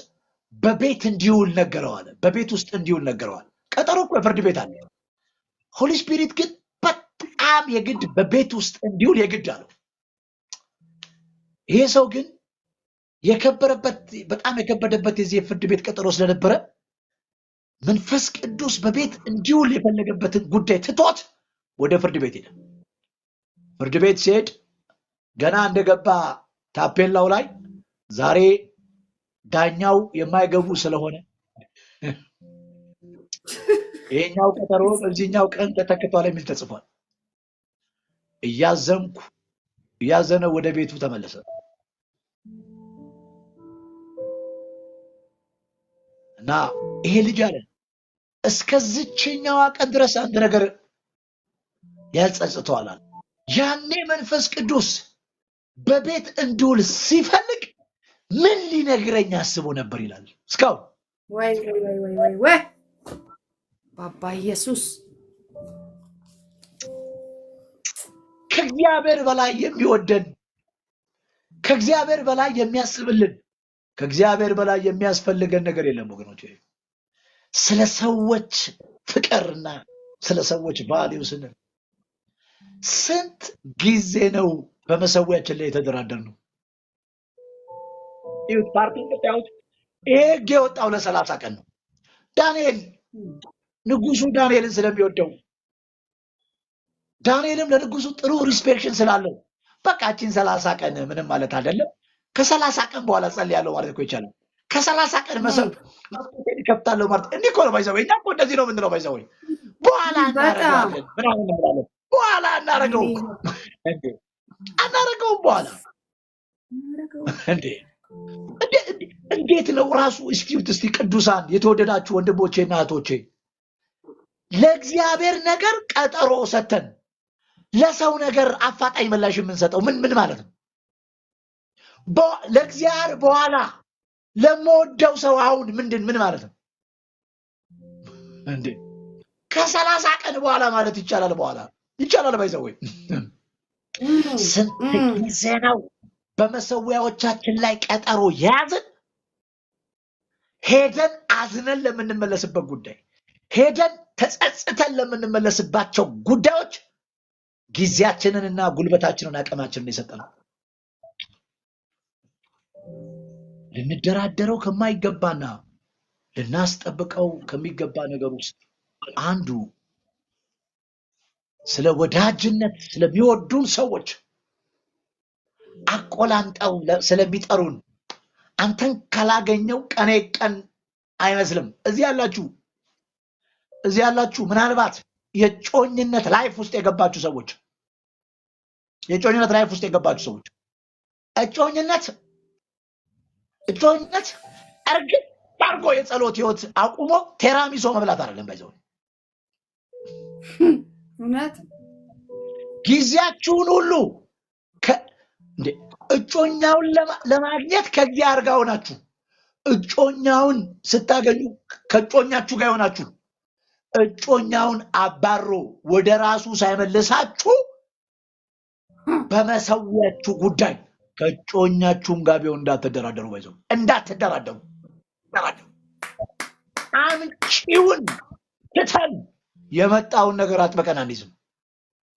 በቤት እንዲውል ነገረው አለ። በቤት ውስጥ እንዲውል ነገረዋል። ቀጠሮ እኮ የፍርድ ቤት አለ። ሆሊ ስፒሪት ግን በጣም የግድ በቤት ውስጥ እንዲውል የግድ አለው። ይሄ ሰው ግን በጣም የከበደበት የዚህ የፍርድ ቤት ቀጠሮ ስለነበረ መንፈስ ቅዱስ በቤት እንዲውል የፈለገበትን ጉዳይ ትቶት ወደ ፍርድ ቤት ሄደ። ፍርድ ቤት ሲሄድ ገና እንደገባ ታፔላው ላይ ዛሬ ዳኛው የማይገቡ ስለሆነ ይሄኛው ቀጠሮ በዚህኛው ቀን ተተክቷል የሚል ተጽፏል። እያዘነ ወደ ቤቱ ተመለሰ እና ይሄ ልጅ አለ እስከዚህኛዋ ቀን ድረስ አንድ ነገር ያልጸጽተዋል። ያኔ መንፈስ ቅዱስ በቤት እንዲውል ሲፈልግ ምን ሊነግረኝ አስቦ ነበር ይላል። እስካሁን ወይ ባባ ኢየሱስ ከእግዚአብሔር በላይ የሚወደን፣ ከእግዚአብሔር በላይ የሚያስብልን፣ ከእግዚአብሔር በላይ የሚያስፈልገን ነገር የለም ወገኖች። ስለ ሰዎች ፍቅርና ስለ ሰዎች ቫልዩ ስንል ስንት ጊዜ ነው በመሰዊያችን ላይ የተደራደርነው? ይሁት ፓርቲን ብታዩት ይሄ ሕግ የወጣው ለ30 ቀን ነው። ዳንኤል ንጉሱ ዳንኤልን ስለሚወደው ዳንኤልም ለንጉሱ ጥሩ ሪስፔክሽን ስላለው በቃችን 30 ቀን ምንም ማለት አይደለም። ከ30 ቀን በኋላ ጸልያለሁ ማለት እኮ ይቻላል። ከ30 ቀን መስኮቴን እከፍታለሁ ማለት እንዲህ እኮ ነው። ባይዘው እኛ እኮ እንደዚህ ነው የምንለው። ባይዘው በኋላ እናደርገዋለን ምናምን እንላለን። በኋላ አናደርገውም በኋላ እንዴት ነው ራሱ? እስቲ ቅዱሳን የተወደዳችሁ ወንድሞቼና እህቶቼ ለእግዚአብሔር ነገር ቀጠሮ ሰተን ለሰው ነገር አፋጣኝ ምላሽ የምንሰጠው ምን ማለት ነው? ለእግዚአብሔር በኋላ ለምወደው ሰው አሁን ምን ማለት ነው እንዴ? ከ30 ቀን በኋላ ማለት ይቻላል። በኋላ ይቻላል። ባይዘው ስንት ጊዜ ነው በመሰዊያዎቻችን ላይ ቀጠሮ ያዝን? ሄደን አዝነን ለምንመለስበት ጉዳይ፣ ሄደን ተጸጽተን ለምንመለስባቸው ጉዳዮች ጊዜያችንንና ጉልበታችንን አቅማችንን የሰጠነው። ልንደራደረው ከማይገባና ልናስጠብቀው ከሚገባ ነገር ውስጥ አንዱ ስለ ወዳጅነት ስለሚወዱን ሰዎች አቆላንጠው ስለሚጠሩን አንተን ካላገኘው ቀኔ ቀን አይመስልም። እዚህ ያላችሁ እዚህ ያላችሁ ምናልባት የጮኝነት ላይፍ ውስጥ የገባችሁ ሰዎች እጮኝነት እርግጥ አድርጎ የጸሎት ህይወት አቁሞ ቴራሚሶ መብላት አይደለም። ባይዘው እውነት ጊዜያችሁን ሁሉ እጮኛውን ለማግኘት ከእግዚአብሔር ጋር ሆናችሁ እጮኛውን ስታገኙ ከእጮኛችሁ ጋር ሆናችሁ እጮኛውን አባሮ ወደ ራሱ ሳይመልሳችሁ በመሰዊያችሁ ጉዳይ ከእጮኛችሁም ጋር ቢሆን እንዳትደራደሩ። ባይዘው እንዳትደራደሩ። አምጪውን ትተን የመጣውን ነገር አጥበቀን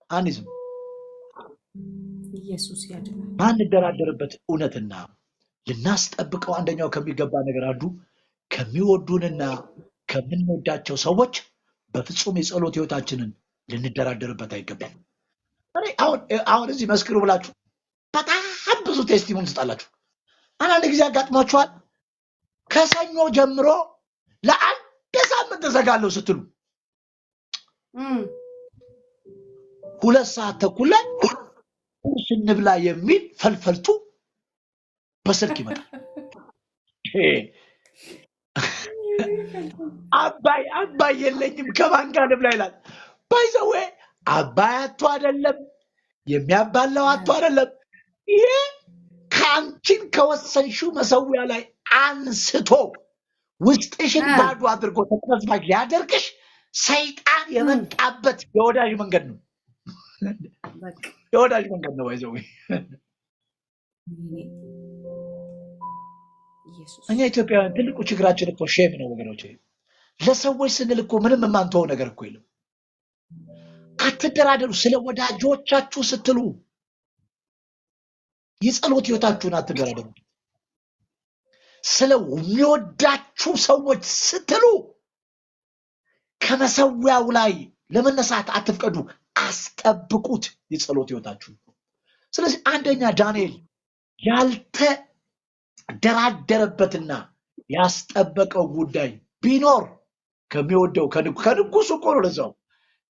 አንይዝም። ኢየሱስ ያድናል። ባንደራደርበት እውነትና ልናስጠብቀው አንደኛው ከሚገባ ነገር አንዱ ከሚወዱንና ከምንወዳቸው ሰዎች በፍጹም የጸሎት ህይወታችንን ልንደራደርበት አይገባም። አሁን እዚህ መስክሩ ብላችሁ በጣም ብዙ ቴስቲሞኒ ትጣላችሁ። አንዳንድ ጊዜ አጋጥሟችኋል። ከሰኞ ጀምሮ ለአንድ ሳምንት ተዘጋለሁ ስትሉ 2 ሰዓት ተኩል ላይ ቁርስ እንብላ የሚል ፈልፈልቱ በስልክ ይመጣል። አባይ የለኝም ከማን ጋር ልብላ ይላል። ባይዘዌ አባይ አቶ አይደለም የሚያባለው አቶ አይደለም። ይሄ ከአንቺን ከወሰንሽው መሰዊያ ላይ አንስቶ ውስጥሽን ባዶ አድርጎ ተቀዝባዥ ሊያደርግሽ ሰይጣን የመጣበት የወዳጅ መንገድ ነው። ባይዘዌ እኛ ኢትዮጵያውያን ትልቁ ችግራችን እኮ ሼም ነው ወገኖች። ለሰዎች ስንል እኮ ምንም የማንተወው ነገር እኮ የለም። አትደራደሩ። ስለ ወዳጆቻችሁ ስትሉ የጸሎት ህይወታችሁን አትደራደሩ። ስለ የሚወዳችሁ ሰዎች ስትሉ ከመሰዊያው ላይ ለመነሳት አትፍቀዱ። አስጠብቁት የጸሎት ህይወታችሁ። ስለዚህ አንደኛ ዳንኤል ያልተደራደረበትና ያስጠበቀው ጉዳይ ቢኖር ከሚወደው ከንጉሱ እኮ ነው። ለዛው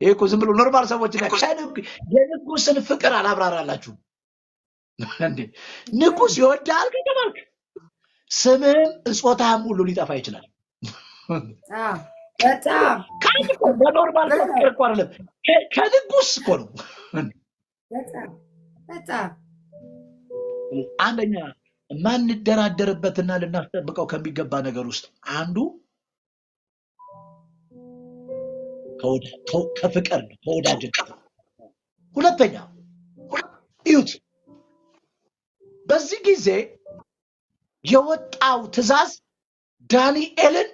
ይሄ እኮ ዝም ብሎ ኖርማል ሰዎች የንጉስን ፍቅር አላብራራላችሁ እንዴ? ንጉስ ይወዳል ከተባልክ ስምህም እጾታህም ሁሉ ሊጠፋ ይችላል። በጣም በኖርማል ፍቅር እኮ አይደለም፣ ከንጉስ እኮ ነው። በጣም አንደኛ ማንደራደርበትና ልናስጠብቀው ከሚገባ ነገር ውስጥ አንዱ ከፍቅር ነው፣ ከወዳጅነት። ሁለተኛ እዩት፣ በዚህ ጊዜ የወጣው ትእዛዝ ዳንኤልን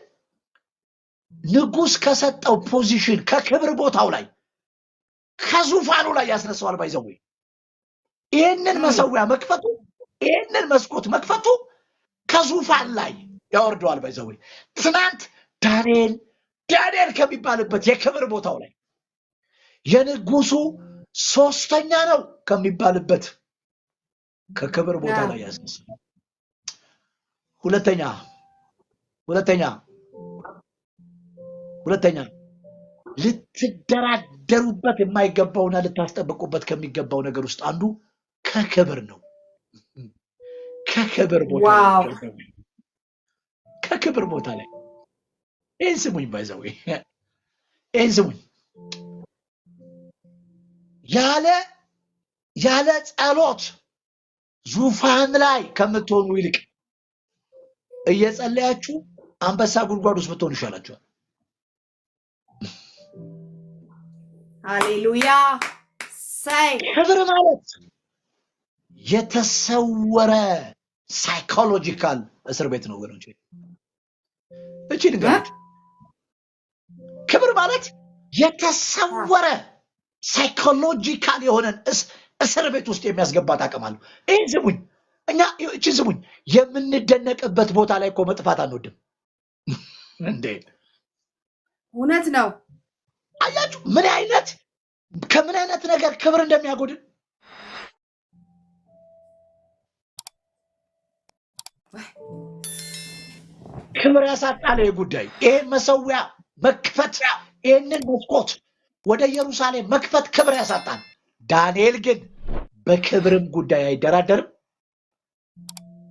ንጉስ ከሰጠው ፖዚሽን ከክብር ቦታው ላይ ከዙፋኑ ላይ ያስነሳዋል። ባይዘው ይህንን መሰዊያ መክፈቱ ይህንን መስኮት መክፈቱ ከዙፋን ላይ ያወርደዋል። ባይዘው ትናንት ዳንኤል ከሚባልበት የክብር ቦታው ላይ የንጉሱ 3ኛ ነው ከሚባልበት ከክብር ቦታ ላይ ያስነሳል። ሁለተኛ ልትደራደሩበት የማይገባውና ልታስጠብቁበት ከሚገባው ነገር ውስጥ አንዱ ከክብር ነው። ከክብር ቦታ ላይ ይህን ስሙኝ፣ ባይዘው ይህን ስሙኝ። ያለ ጸሎት ዙፋን ላይ ከምትሆኑ ይልቅ እየጸለያችሁ አንበሳ ጉድጓድ ውስጥ ብትሆኑ ይሻላችኋል። ሃሌሉያ። ክብር ማለት የተሰወረ ሳይኮሎጂካል እስር ቤት ነው ወገኖች። እቺ ንገሩት። ክብር ማለት የተሰወረ ሳይኮሎጂካል የሆነን እስር ቤት ውስጥ የሚያስገባት አቅም አለው። ይህን ስሙኝ፣ እቺን ስሙኝ። የምንደነቅበት ቦታ ላይ እኮ መጥፋት አንወድም እንዴ? እውነት ነው። አያችሁ ከምን አይነት ነገር ክብር እንደሚያጎድል። ክብር ያሳጣል ጉዳይ። ይሄ መሰዊያ መክፈት ይህንን መስኮት ወደ ኢየሩሳሌም መክፈት ክብር ያሳጣል። ዳንኤል ግን በክብርም ጉዳይ አይደራደርም።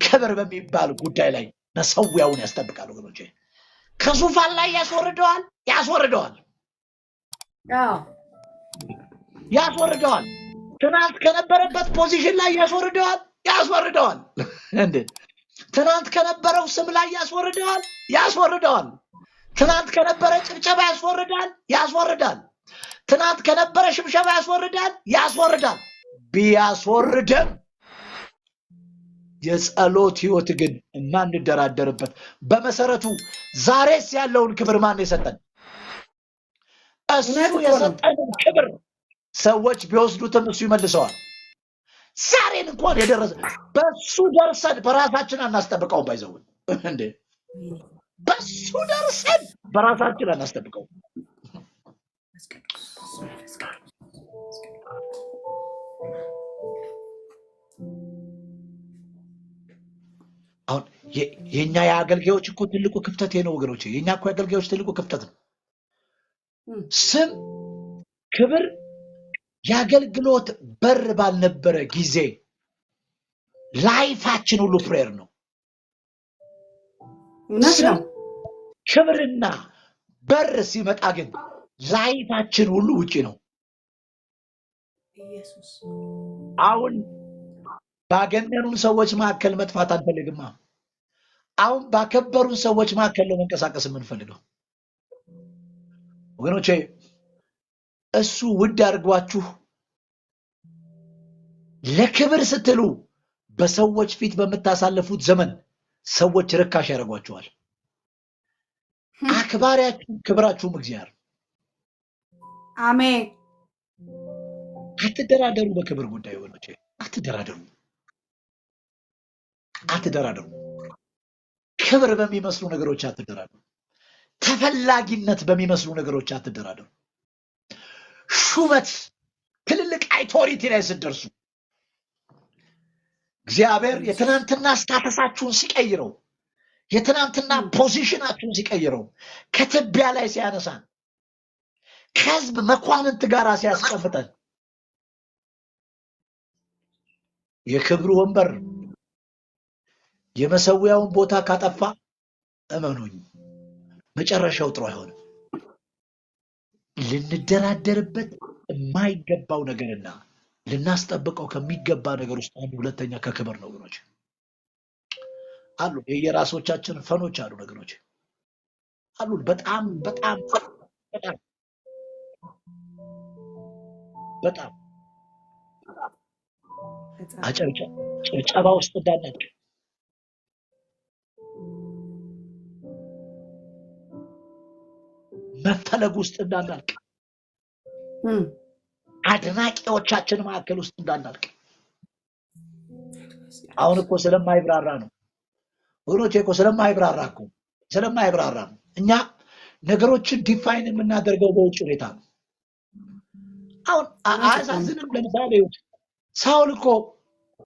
ክብር በሚባል ጉዳይ ላይ መሰዊያውን ያስጠብቃል። ወገኖቼ ከዙፋን ላይ ያስወርደዋል። ትናንት ከነበረበት ፖዚሽን ላይ ያስወርደዋል። እንዴ ትናንት ከነበረው ስም ላይ ያስወርደዋል። ትናንት ከነበረ ጭብጨባ ያስወርዳል። ትናንት ከነበረ ሽብሸባ ያስወርዳል። ቢያስወርደም የጸሎት ህይወት ግን የማንደራደርበት በመሰረቱ ዛሬስ ያለውን ክብር ማን የሰጠን? እሱ የሰጠንን ክብር ሰዎች ቢወስዱትም እሱ ይመልሰዋል። ዛሬን እንኳን የደረሰ በሱ ደርሰን በራሳችን አናስጠብቀውም። ባይዘው እንዴ በሱ ደርሰን በራሳችን አናስጠብቀውም። አሁን የኛ የአገልጋዮች እኮ ትልቁ ክፍተት ነው ወገኖች። የኛ እኮ የአገልጋዮች ትልቁ ክፍተት ነው። ስም፣ ክብር፣ የአገልግሎት በር ባልነበረ ጊዜ ላይፋችን ሁሉ ፕሬየር ነው። ስም፣ ክብርና በር ሲመጣ ግን ላይፋችን ሁሉ ውጪ ነው። አሁን ባገነኑን ሰዎች መካከል መጥፋት አንፈልግማ። አሁን ባከበሩን ሰዎች መካከል ነው መንቀሳቀስ የምንፈልገው ወገኖቼ። እሱ ውድ አድርጓችሁ ለክብር ስትሉ በሰዎች ፊት በምታሳልፉት ዘመን ሰዎች ርካሽ ያደርጓችኋል። አክባሪያችሁ ክብራችሁም እግዚአብሔር። አሜን። አትደራደሩ። በክብር ጉዳይ ወገኖቼ አትደራደሩ። ክብር በሚመስሉ ነገሮች አትደራደሩ። ተፈላጊነት በሚመስሉ ነገሮች አትደራደሩ። ሹመት፣ ትልልቅ አውቶሪቲ ላይ ስትደርሱ እግዚአብሔር የትናንትና ስታተሳችሁን ሲቀይረው፣ የትናንትና ፖዚሽናችሁን ሲቀይረው፣ ከትቢያ ላይ ሲያነሳን፣ ከህዝብ መኳንንት ጋር ሲያስቀምጠን የክብሩ ወንበር የመሰዊያውን ቦታ ካጠፋ እመኑኝ መጨረሻው ጥሩ አይሆንም። ልንደራደርበት የማይገባው ነገርና ልናስጠብቀው ከሚገባ ነገር ውስጥ አንዱ ሁለተኛ ከክብር ነው ወገኖች። አሉ የየራሶቻችን ፈኖች አሉ ነገሮች አሉ። በጣም ጭብጨባ ውስጥ እንዳናድቅ፣ መፈለግ ውስጥ እንዳናልቅ፣ አድናቂዎቻችን መካከል ውስጥ እንዳናልቅ። አሁን እኮ ስለማይብራራ ነው ወገኖቼ፣ እኮ ስለማይብራራ ነው። እኛ ነገሮችን ዲፋይን የምናደርገው በውጭ ሁኔታ ነው። አሁን አያሳዝንም? ለምሳሌ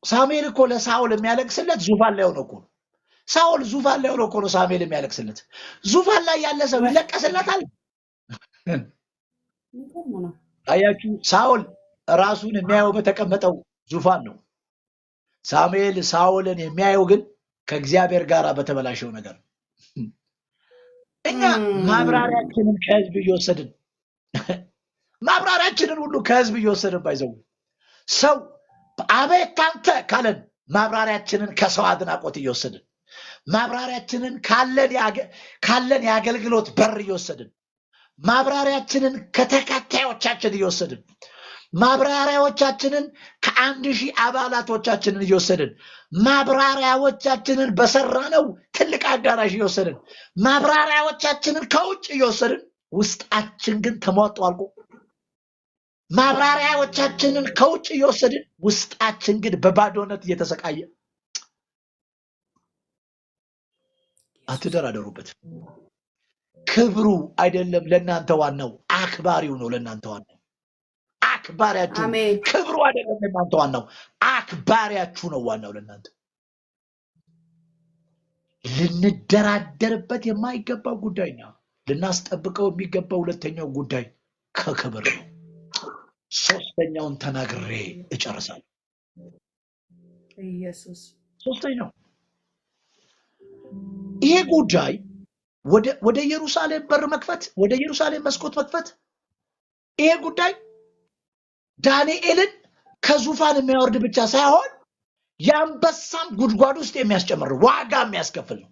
ሳሙኤል እኮ ለሳኦል የሚያለቅስለት ዙፋን ላይ ሆኖ እኮ ነው። ሳኦል ዙፋን ላይ ሆኖ እኮ ነው ሳሙኤል የሚያለቅስለት። ዙፋን ላይ ያለ ሰው ይለቀስለታል? አያችሁ፣ ሳኦል ራሱን የሚያየው በተቀመጠው ዙፋን ነው። ሳሙኤል ሳኦልን የሚያየው ግን ከእግዚአብሔር ጋር በተበላሸው ነገር። እኛ ማብራሪያችንን ከህዝብ እየወሰድን ባይዘው ሰው አቤት አንተ ካለን ማብራሪያችንን ከሰው አድናቆት እየወሰድን፣ ማብራሪያችንን ካለን የአገልግሎት በር እየወሰድን፣ ማብራሪያችንን ከተከታዮቻችን እየወሰድን፣ ማብራሪያዎቻችንን ከ1000 አባላቶቻችንን እየወሰድን፣ ማብራሪያዎቻችንን በሰራነው ትልቅ አዳራሽ እየወሰድን፣ ማብራሪያዎቻችንን ከውጭ እየወሰድን፣ ውስጣችን ግን ተሟጦ አልቆ፣ ማብራሪያዎቻችንን ከውጭ እየወሰድን ውስጣችን ግን በባዶነት እየተሰቃየ። አትደራደሩበት። ክብሩ አይደለም ለእናንተ ዋናው፣ አክባሪው ነው ለእናንተ ዋናው። አክባሪያችሁ፣ ክብሩ አይደለም ለእናንተ ዋናው፣ አክባሪያችሁ ነው ዋናው ለእናንተ። ልንደራደርበት የማይገባው ጉዳይ ነው። ልናስጠብቀው የሚገባው ሁለተኛው ጉዳይ ከክብር ነው። ሶስተኛውን ተናግሬ እጨርሳለሁ። ኢየሱስ ሶስተኛው ይሄ ጉዳይ ወደ ኢየሩሳሌም በር መክፈት፣ ወደ ኢየሩሳሌም መስኮት መክፈት፣ ይሄ ጉዳይ ዳንኤልን ከዙፋን የሚያወርድ ብቻ ሳይሆን የአንበሳም ጉድጓድ ውስጥ የሚያስጨምር ዋጋ የሚያስከፍል ነው።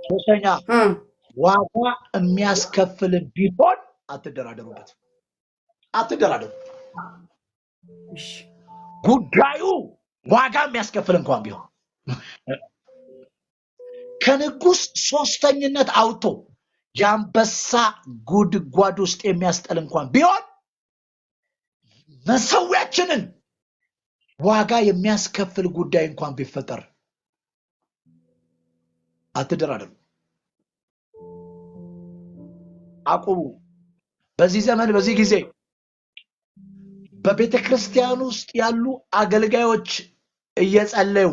ሶስተኛ ዋጋ የሚያስከፍል ቢሆን አትደራደሩበት፣ አትደራደሩ። ጉዳዩ ዋጋ የሚያስከፍል እንኳን ቢሆን ከንጉስ ሶስተኝነት አውጥቶ የአንበሳ ጉድጓድ ውስጥ የሚያስጠል እንኳን ቢሆን መሰዊያችንን ዋጋ የሚያስከፍል ጉዳይ እንኳን ቢፈጠር አትደራደሩ፣ አቁሙ። በዚህ ዘመን በዚህ ጊዜ በቤተ ክርስቲያን ውስጥ ያሉ አገልጋዮች እየጸለዩ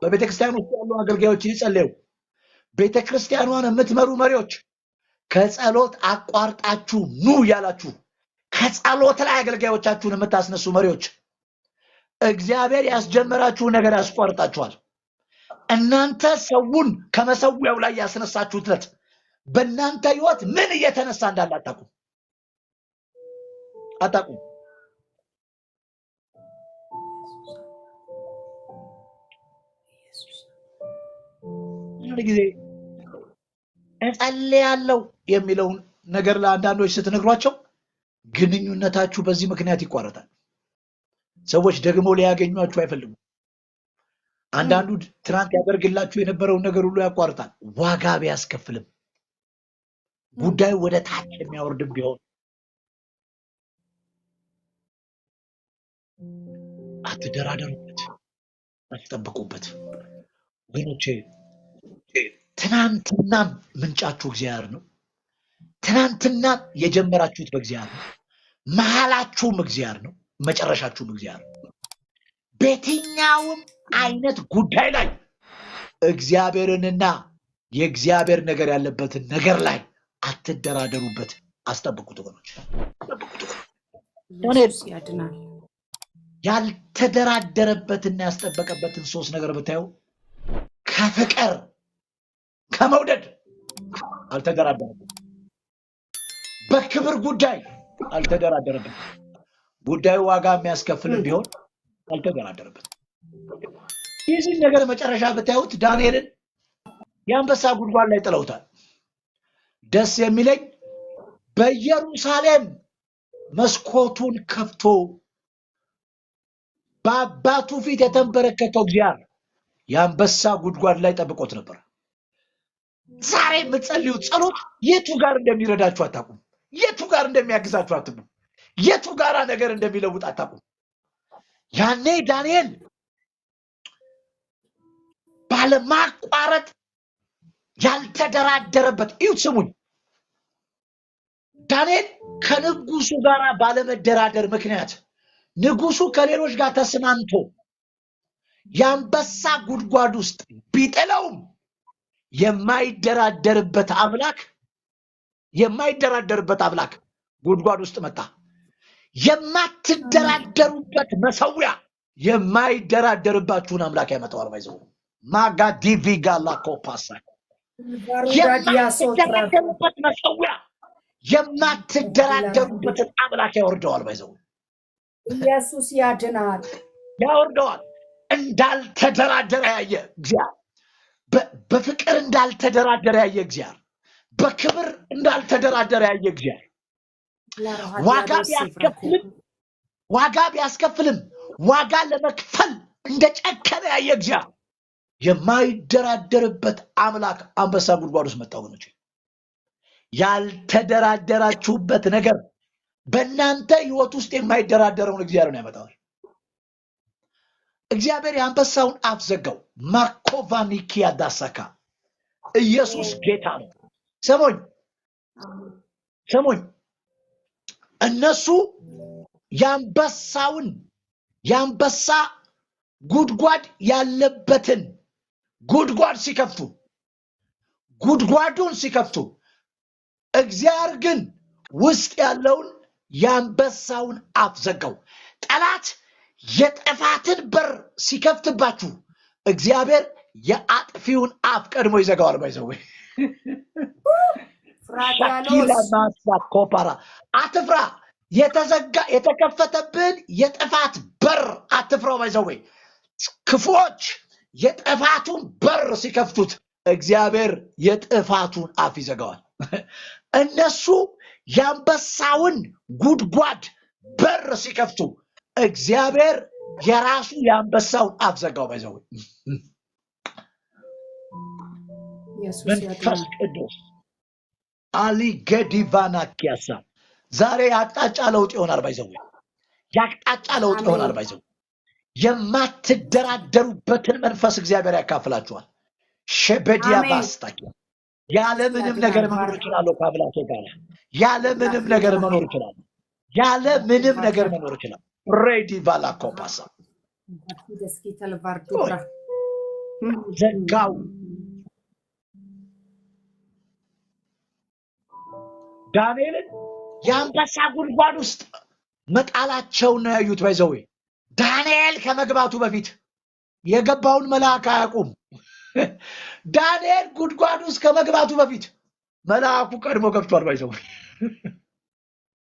በቤተ ክርስቲያን ውስጥ ያሉ አገልጋዮች እየጸለዩ ቤተ ክርስቲያኗን የምትመሩ መሪዎች ከጸሎት አቋርጣችሁ ኑ ያላችሁ ከጸሎት ላይ አገልጋዮቻችሁን የምታስነሱ መሪዎች እግዚአብሔር ያስጀመራችሁ ነገር ያስቋርጣችኋል። እናንተ ሰውን ከመሰዊያው ላይ ያስነሳችሁት በእናንተ ህይወት ምን እየተነሳ እንዳለ አታውቁም። ጊዜ እጸልያለሁ የሚለውን ነገር ለአንዳንዶች ስትነግሯቸው ግንኙነታችሁ በዚህ ምክንያት ይቋረጣል። ሰዎች ደግሞ ሊያገኟችሁ አይፈልጉም። አንዳንዱ ትናንት ያደርግላችሁ የነበረውን ነገር ሁሉ ያቋርጣል። ዋጋ ቢያስከፍልም ጉዳዩ ወደ ታች የሚያወርድም ቢሆን አትደራደሩበት፣ አትጠብቁበት። ወገኖቼ ትናንትና ምንጫችሁ እግዚአብሔር ነው። ትናንትና የጀመራችሁት በእግዚአብሔር ነው። መሃላችሁም እግዚአብሔር ነው። መጨረሻችሁም እግዚአብሔር ነው። በየትኛውም አይነት ጉዳይ ላይ እግዚአብሔርንና የእግዚአብሔር ነገር ያለበትን ነገር ላይ አትደራደሩበት፣ አስጠብቁት። ወገኖች ያድናል። ያልተደራደረበትና ያስጠበቀበትን ሶስት ነገር ብታዩ ከፍቅር ከመውደድ አልተደራደረበት። በክብር ጉዳይ አልተደራደረበት። ጉዳዩ ዋጋ የሚያስከፍልም ቢሆን አልተደራደረበት። ይህን ነገር መጨረሻ ብታዩት ዳንኤልን የአንበሳ ጉድጓድ ላይ ጥለውታል። ደስ የሚለኝ በኢየሩሳሌም መስኮቱን ከፍቶ በአባቱ ፊት የተንበረከከው እግዚአብሔር የአንበሳ ጉድጓድ ላይ ጠብቆት ነበር። ዛሬ የምትጸልዩት ጸሎት የቱ ጋር እንደሚረዳችሁ አታውቁም። የቱ ጋር እንደሚያግዛችሁ አትቁም። የቱ ጋር ነገር እንደሚለውጥ አታውቁም። ያኔ ዳንኤል ባለማቋረጥ ያልተደራደረበት ይሁት ስሙኝ። ዳንኤል ከንጉሱ ጋር ባለመደራደር ምክንያት ንጉሱ ከሌሎች ጋር ተስማምቶ የአንበሳ ጉድጓድ ውስጥ ቢጥለውም የማይደራደርበት አምላክ ጉድጓድ ውስጥ መጣ። የማትደራደሩበት መሰዊያ የማይደራደርባችሁን አምላክ ያመጣዋል። ባይዘው ማጋዲቪጋላ ኮፓሳ የማትደራደሩበት መሰዊያ የማትደራደሩበትን አምላክ ያወርደዋል። ባይዘው ኢየሱስ ያድናል፣ ያወርደዋል። እንዳልተደራደረ ያየ እግዚአብሔር፣ በፍቅር እንዳልተደራደረ ያየ እግዚአብሔር፣ በክብር እንዳልተደራደረ ያየ እግዚአብሔር ዋጋ ቢያስከፍልም ዋጋ ለመክፈል እንደጨከነ ያየ እግዚአብሔር የማይደራደርበት አምላክ አንበሳ ጉድጓድ ውስጥ መጣ። ወገኖች ያልተደራደራችሁበት ነገር በእናንተ ህይወት ውስጥ የማይደራደረውን እግዚአብሔርን ያመጣዋል። እግዚአብሔር የአንበሳውን አፍ ዘጋው። ማኮቫኒኪያ ዳሳካ ኢየሱስ ጌታ ነው። ሰሞኝ እነሱ የአንበሳ ጉድጓድ ያለበትን ጉድጓድ ሲከፍቱ ጉድጓዱን ሲከፍቱ እግዚአብሔር ግን ውስጥ ያለውን የአንበሳውን አፍ ዘጋው። ጠላት የጥፋትን በር ሲከፍትባችሁ እግዚአብሔር የአጥፊውን አፍ ቀድሞ ይዘጋዋል። ባይዘው ሻኪላ ማሳ ኮፓራ አትፍራ። የተከፈተብን የጥፋት በር አትፍራው። ባይዘው ክፉዎች የጥፋቱን በር ሲከፍቱት እግዚአብሔር የጥፋቱን አፍ ይዘጋዋል። እነሱ የአንበሳውን ጉድጓድ በር ሲከፍቱ እግዚአብሔር የራሱ የአንበሳውን አፍ ዘጋው። ባይዘው መንፈስ ቅዱስ አሊ ገዲቫና ኪያሳ ዛሬ አቅጣጫ ለውጥ ይሆናል። ባይዘው ያቅጣጫ ለውጥ ይሆናል። ባይዘው የማትደራደሩበትን መንፈስ እግዚአብሔር ያካፍላችኋል። ሸበዲያ ባስታኪ ያለምንም ነገር መኖር ይችላል። ካብላቶ ጋር ያለምንም ነገር መኖር ይችላል። ያለምንም ነገር መኖር ይችላል። ሬዲ ቫላ ኮፓሳ ዘጋው። ዳንኤልን የአንበሳ ጉድጓድ ውስጥ መጣላቸውን ነው ያዩት። ባይዘው ዳንኤል ከመግባቱ በፊት የገባውን መልአክ አያውቁም። ዳንኤል ጉድጓድ ውስጥ ከመግባቱ በፊት መልአኩ ቀድሞ ገብቷል። ባይዘው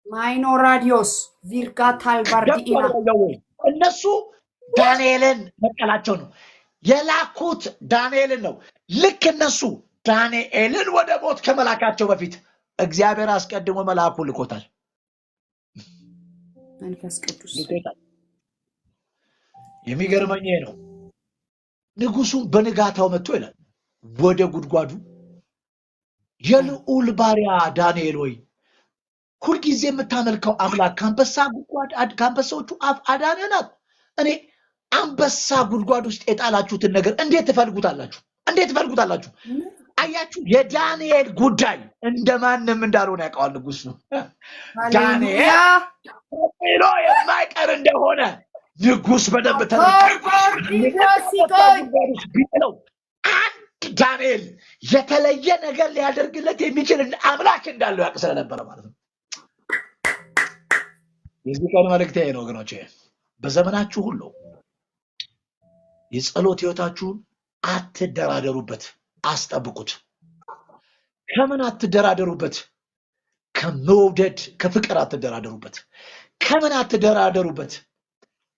ማይኖራዲዮስ ቪርጋታል ባርዲና እነሱ ዳንኤልን መቀላቸው ነው የላኩት። ዳንኤልን ነው። ልክ እነሱ ዳንኤልን ወደ ሞት ከመላካቸው በፊት እግዚአብሔር አስቀድሞ መልአኩ ልኮታል። መንፈስ ቅዱስ የሚገርመኝ ነው። ንጉሱም በንጋታው መጥቶ ይላል ወደ ጉድጓዱ የልዑል ባሪያ ዳንኤል ሆይ ሁልጊዜ የምታመልከው አምላክ ከአንበሳዎቹ አፍ አዳነናል። እኔ አንበሳ ጉድጓድ ውስጥ የጣላችሁትን ነገር እንዴት ትፈልጉታላችሁ? እንዴት ትፈልጉታላችሁ? አያችሁ፣ የዳንኤል ጉዳይ እንደማንም እንዳልሆነ ያውቀዋል ንጉስ ነው። ዳንኤል ሎ የማይቀር እንደሆነ ንጉስ በደንብ ተረድቶ አንድ ዳንኤል የተለየ ነገር ሊያደርግለት የሚችል አምላክ እንዳለው ያውቅ ስለነበረ ማለት ነው። የዚህ ቀን መልእክቴ ነው ወገኖቼ፣ በዘመናችሁ ሁሉ የጸሎት ህይወታችሁን አትደራደሩበት፣ አስጠብቁት። ከምን አትደራደሩበት? ከመውደድ ከፍቅር አትደራደሩበት። ከምን አትደራደሩበት?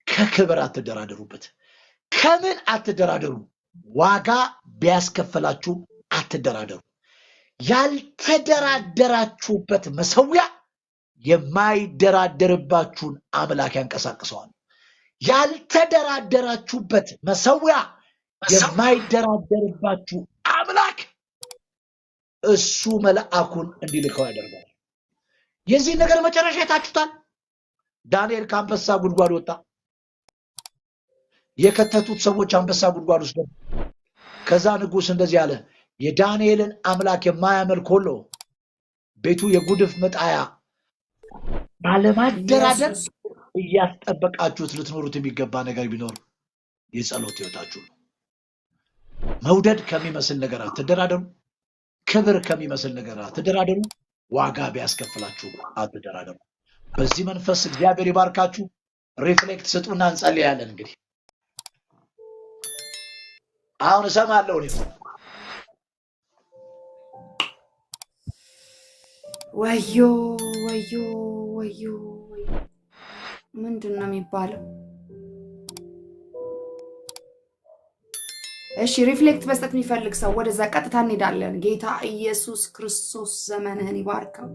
ከክብር አትደራደሩበት። ከምን አትደራደሩ? ዋጋ ቢያስከፈላችሁ አትደራደሩ። ያልተደራደራችሁበት መሰዊያ የማይደራደርባችሁን አምላክ ያንቀሳቅሰዋል። ያልተደራደራችሁበት መሰዊያ የማይደራደርባችሁ አምላክ እሱ መልአኩን እንዲልከው ያደርጋል። የዚህ ነገር መጨረሻ የታችሁታል። ዳንኤል ከአንበሳ ጉድጓድ ወጣ። የከተቱት ሰዎች አንበሳ ጉድጓድ ውስጥ ገቡ። ከዛ ንጉስ እንደዚህ አለ፣ የዳንኤልን አምላክ የማያመልክ ሁሉ ቤቱ የጉድፍ መጣያ ባለማደራደር እያስጠበቃችሁት ልትኖሩት የሚገባ ነገር ቢኖር የጸሎት ህይወታችሁ ነው። መውደድ ከሚመስል ነገር አትደራደሩ። ክብር ከሚመስል ነገር አትደራደሩ። ዋጋ ቢያስከፍላችሁ አትደራደሩ። በዚህ መንፈስ እግዚአብሔር ይባርካችሁ። ሪፍሌክት ስጡና እንጸልያለን። እንግዲህ አሁን እሰማለሁ። ወዮ ወዮ ወዮ ምንድን ነው የሚባለው? እሺ ሪፍሌክት መስጠት የሚፈልግ ሰው ወደዛ ቀጥታ እንሄዳለን። ጌታ ኢየሱስ ክርስቶስ ዘመንህን ይባርከው።